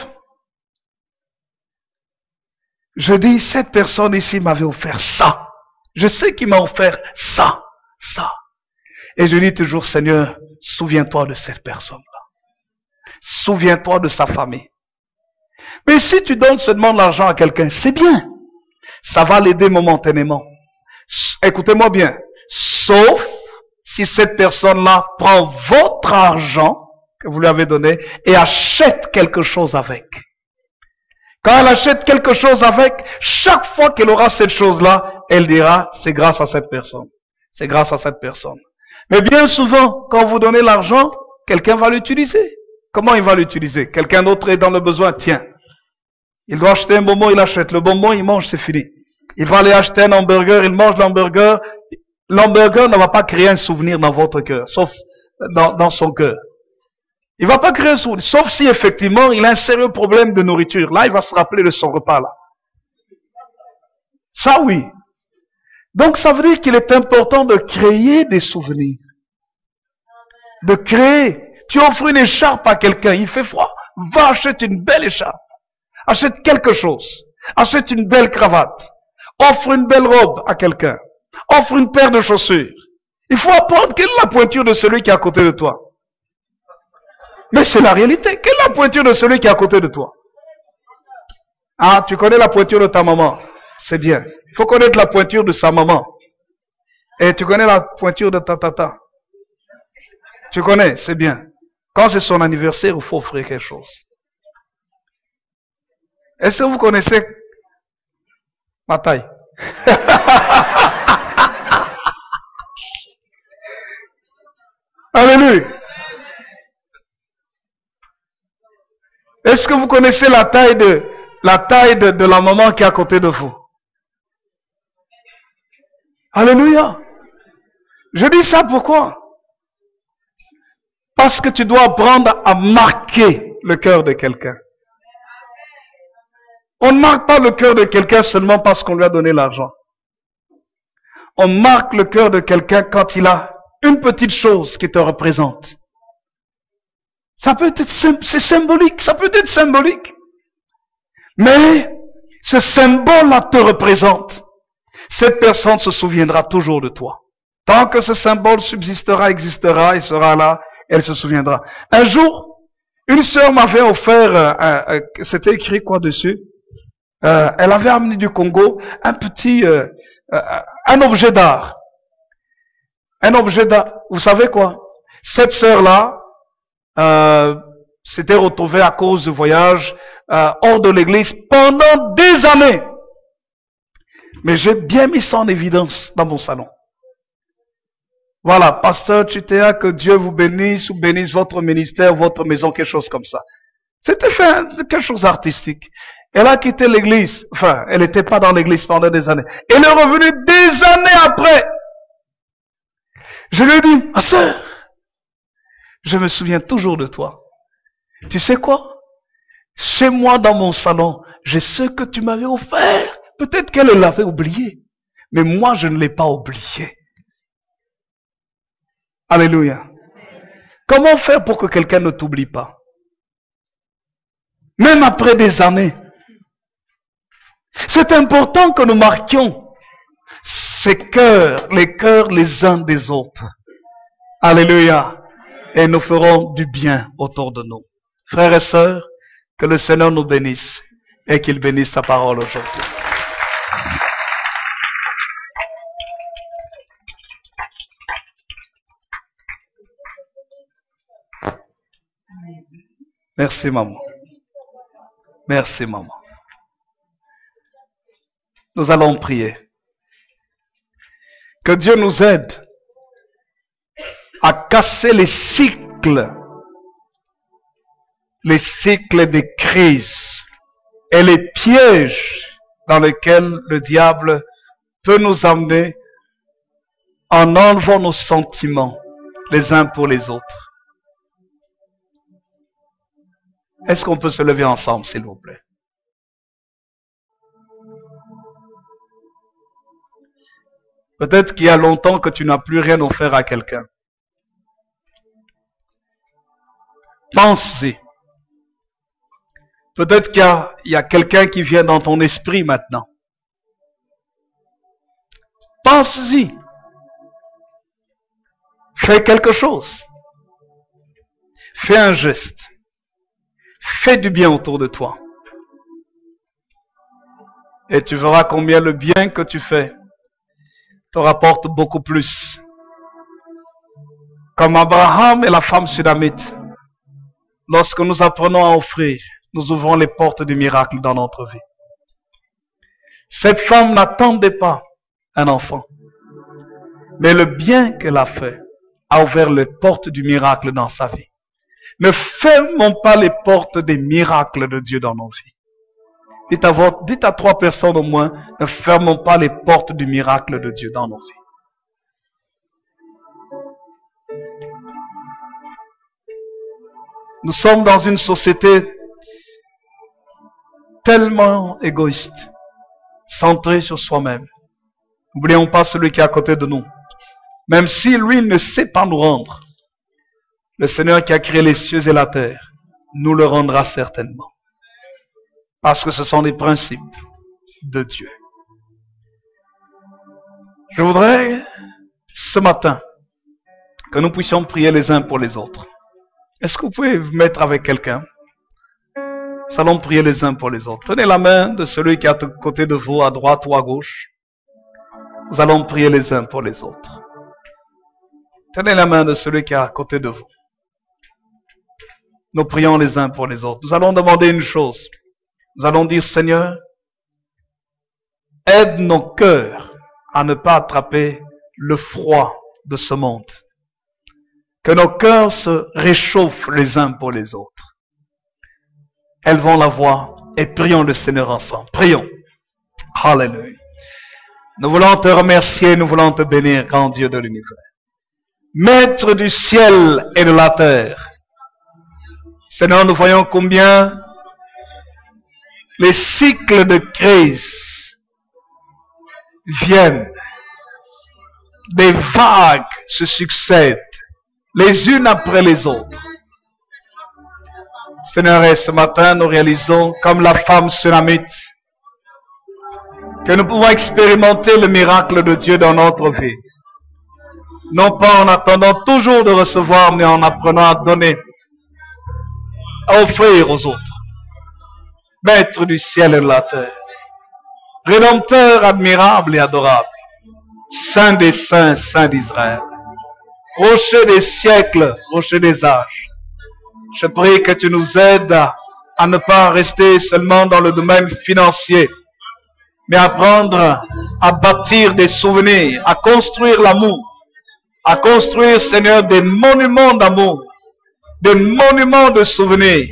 je dis, cette personne ici m'avait offert ça. Je sais qu'il m'a offert ça, ça. Et je dis toujours, Seigneur, souviens-toi de cette personne-là. Souviens-toi de sa famille. Mais si tu donnes seulement de l'argent à quelqu'un, c'est bien. Ça va l'aider momentanément. Écoutez-moi bien. Sauf si cette personne-là prend votre argent que vous lui avez donné et achète quelque chose avec. Quand elle achète quelque chose avec, chaque fois qu'elle aura cette chose-là, elle dira, c'est grâce à cette personne. C'est grâce à cette personne. Mais bien souvent, quand vous donnez l'argent, quelqu'un va l'utiliser. Comment il va l'utiliser? Quelqu'un d'autre est dans le besoin, tiens. Il doit acheter un bonbon, il achète. Le bonbon, il mange, c'est fini. Il va aller acheter un hamburger, il mange l'hamburger. L'hamburger ne va pas créer un souvenir dans votre cœur, sauf dans son cœur. Il va pas créer un souvenir, sauf si effectivement il a un sérieux problème de nourriture. Là, il va se rappeler de son repas là. Ça, oui. Donc, ça veut dire qu'il est important de créer des souvenirs. De créer. Tu offres une écharpe à quelqu'un, il fait froid. Va acheter une belle écharpe. Achète quelque chose. Achète une belle cravate. Offre une belle robe à quelqu'un. Offre une paire de chaussures. Il faut apprendre quelle est la pointure de celui qui est à côté de toi. Mais c'est la réalité. Quelle est la pointure de celui qui est à côté de toi? Ah, tu connais la pointure de ta maman. C'est bien. Il faut connaître la pointure de sa maman. Et tu connais la pointure de ta tata. Tu connais, c'est bien. Quand c'est son anniversaire, il faut offrir quelque chose. Est-ce que vous connaissez ma taille? Alléluia. Est-ce que vous connaissez la taille de la maman qui est à côté de vous? Alléluia. Je dis ça pourquoi? Parce que tu dois apprendre à marquer le cœur de quelqu'un. On ne marque pas le cœur de quelqu'un seulement parce qu'on lui a donné l'argent. On marque le cœur de quelqu'un quand il a une petite chose qui te représente. Ça peut être c'est symbolique, ça peut être symbolique. Mais ce symbole-là te représente. Cette personne se souviendra toujours de toi. Tant que ce symbole subsistera, existera, il sera là, elle se souviendra. Un jour, une sœur m'avait offert, c'était écrit quoi dessus? Elle avait amené du Congo un petit, un objet d'art. Un objet d'art. Vous savez quoi? Cette sœur-là s'était retrouvée à cause du voyage hors de l'église pendant des années. Mais j'ai bien mis ça en évidence dans mon salon. Voilà, pasteur Chitea, que Dieu vous bénisse ou bénisse votre ministère, votre maison, quelque chose comme ça. C'était fait quelque chose d'artistique. Elle a quitté l'église. Enfin, elle n'était pas dans l'église pendant des années. Elle est revenue des années après. Je lui ai dit, ma sœur, je me souviens toujours de toi. Tu sais quoi? Chez moi, dans mon salon, j'ai ce que tu m'avais offert. Peut-être qu'elle l'avait oublié. Mais moi, je ne l'ai pas oublié. Alléluia. Comment faire pour que quelqu'un ne t'oublie pas? Même après des années. C'est important que nous marquions ces cœurs, les cœurs les uns des autres. Alléluia. et nous ferons du bien autour de nous. Frères et sœurs, que le Seigneur nous bénisse et qu'il bénisse sa parole aujourd'hui. Merci maman. Merci maman. Nous allons prier. Que Dieu nous aide à casser les cycles des crises et les pièges dans lesquels le diable peut nous emmener en enlevant nos sentiments les uns pour les autres. Est-ce qu'on peut se lever ensemble, s'il vous plaît? Peut-être qu'il y a longtemps que tu n'as plus rien offert à quelqu'un. Pense-y. Peut-être qu'il y a quelqu'un qui vient dans ton esprit maintenant. Pense-y. Fais quelque chose. Fais un geste. Fais du bien autour de toi. Et tu verras combien le bien que tu fais te rapporte beaucoup plus. Comme Abraham et la femme sunamite, lorsque nous apprenons à offrir, nous ouvrons les portes du miracle dans notre vie. Cette femme n'attendait pas un enfant, mais le bien qu'elle a fait a ouvert les portes du miracle dans sa vie. Ne fermons pas les portes des miracles de Dieu dans nos vies. Dites à 3 personnes au moins, ne fermons pas les portes du miracle de Dieu dans nos vies. Nous sommes dans une société tellement égoïste, centrée sur soi-même. N'oublions pas celui qui est à côté de nous. Même si lui ne sait pas nous rendre, le Seigneur qui a créé les cieux et la terre nous le rendra certainement. Parce que ce sont des principes de Dieu. Je voudrais ce matin que nous puissions prier les uns pour les autres. Est-ce que vous pouvez vous mettre avec quelqu'un? Nous allons prier les uns pour les autres. Tenez la main de celui qui est à côté de vous, à droite ou à gauche. Nous allons prier les uns pour les autres. Tenez la main de celui qui est à côté de vous. Nous prions les uns pour les autres. Nous allons demander une chose. Nous allons dire, Seigneur, aide nos cœurs à ne pas attraper le froid de ce monde. Que nos cœurs se réchauffent les uns pour les autres. Élevons la voix et prions le Seigneur ensemble. Prions. Alléluia. Nous voulons te remercier, nous voulons te bénir, grand Dieu de l'univers. Maître du ciel et de la terre. Seigneur, nous voyons combien les cycles de crise viennent. Des vagues se succèdent, les unes après les autres. Seigneur, et ce matin, nous réalisons, comme la femme sunamite, que nous pouvons expérimenter le miracle de Dieu dans notre vie. Non pas en attendant toujours de recevoir, mais en apprenant à donner, à offrir aux autres. Maître du ciel et de la terre, Rédempteur admirable et adorable, Saint des saints, Saint d'Israël, Rocher des siècles, Rocher des âges, je prie que tu nous aides à ne pas rester seulement dans le domaine financier, mais à apprendre à bâtir des souvenirs, à construire l'amour, à construire, Seigneur, des monuments d'amour, des monuments de souvenirs,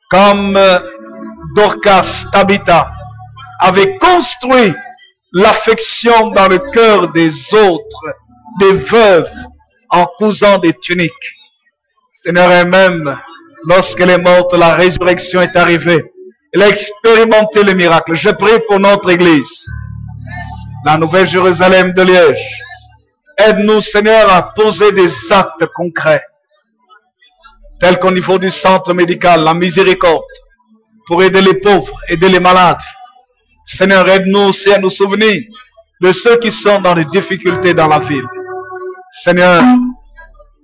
comme Dorcas, Tabitha, avait construit l'affection dans le cœur des autres, des veuves, en cousant des tuniques. Seigneur, et même lorsqu'elle est morte, la résurrection est arrivée. Elle a expérimenté le miracle. Je prie pour notre Église, la Nouvelle Jérusalem de Liège. Aide-nous, Seigneur, à poser des actes concrets, tels qu'au niveau du centre médical, la miséricorde, pour aider les pauvres, aider les malades. Seigneur, aide-nous aussi à nous souvenir de ceux qui sont dans des difficultés dans la ville. Seigneur,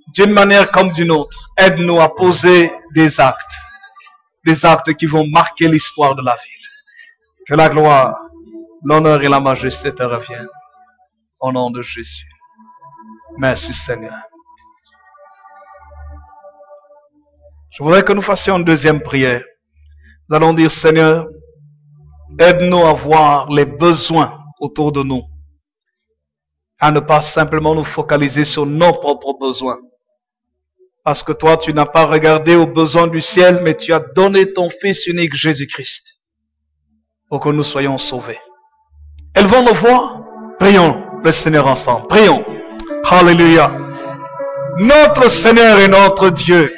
d'une manière comme d'une autre, aide-nous à poser des actes qui vont marquer l'histoire de la ville. Que la gloire, l'honneur et la majesté te reviennent. Au nom de Jésus. Merci Seigneur. Je voudrais que nous fassions une deuxième prière. Nous allons dire, Seigneur, aide-nous à voir les besoins autour de nous, à ne pas simplement nous focaliser sur nos propres besoins. Parce que toi, tu n'as pas regardé aux besoins du ciel, mais tu as donné ton Fils unique Jésus-Christ pour que nous soyons sauvés. Élevons nos voix, prions le Seigneur ensemble. Prions. Alléluia. Notre Seigneur et notre Dieu,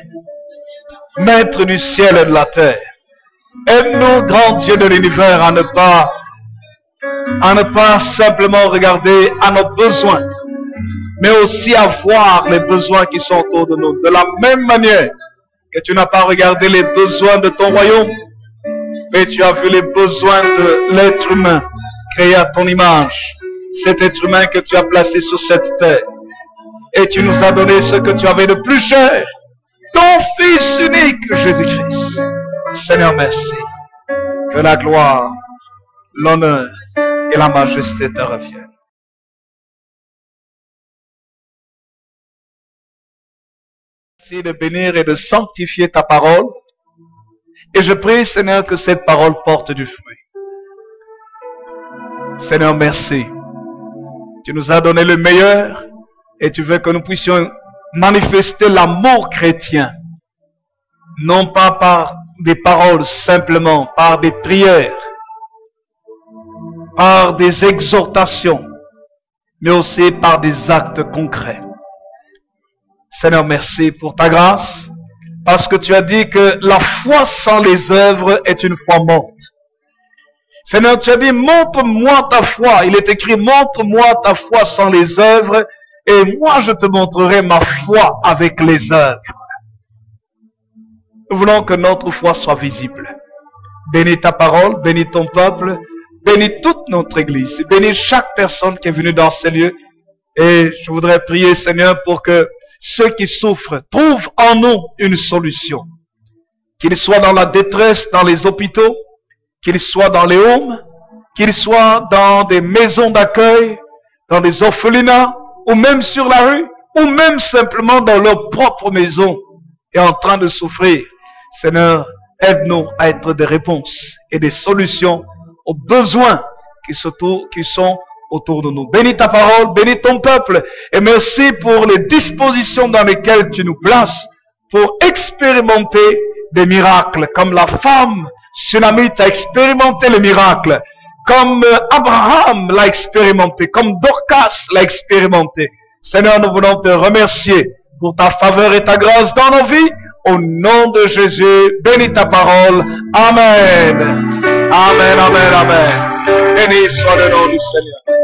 Maître du ciel et de la terre, aide-nous, grand Dieu de l'univers, à ne pas simplement regarder à nos besoins, mais aussi à voir les besoins qui sont autour de nous. De la même manière que tu n'as pas regardé les besoins de ton royaume, mais tu as vu les besoins de l'être humain, créé à ton image, cet être humain que tu as placé sur cette terre. Et tu nous as donné ce que tu avais de plus cher, ton Fils unique, Jésus-Christ. Seigneur, merci. Que la gloire, l'honneur et la majesté te reviennent. Merci de bénir et de sanctifier ta parole. Et je prie, Seigneur, que cette parole porte du fruit. Seigneur, merci. Tu nous as donné le meilleur et tu veux que nous puissions manifester l'amour chrétien. Non pas par des paroles simplement, par des prières, par des exhortations, mais aussi par des actes concrets. Seigneur, merci pour ta grâce, parce que tu as dit que la foi sans les œuvres est une foi morte. Seigneur, tu as dit, montre-moi ta foi. Il est écrit, montre-moi ta foi sans les œuvres, et moi je te montrerai ma foi avec les œuvres. Nous voulons que notre foi soit visible. Bénis ta parole, bénis ton peuple, bénis toute notre église, bénis chaque personne qui est venue dans ces lieux. Et je voudrais prier, Seigneur, pour que ceux qui souffrent trouvent en nous une solution. Qu'ils soient dans la détresse, dans les hôpitaux, qu'ils soient dans les homes, qu'ils soient dans des maisons d'accueil, dans des orphelinats, ou même sur la rue, ou même simplement dans leur propre maison et en train de souffrir. Seigneur, aide-nous à être des réponses et des solutions aux besoins qui sont autour de nous. Bénis ta parole, bénis ton peuple et merci pour les dispositions dans lesquelles tu nous places pour expérimenter des miracles, comme la femme Sunamite a expérimenté les miracles, comme Abraham l'a expérimenté, comme Dorcas l'a expérimenté. Seigneur, nous voulons te remercier pour ta faveur et ta grâce dans nos vies. Au nom de Jésus, bénis ta parole. Amen. Amen, amen, amen. Béni soit le nom du Seigneur.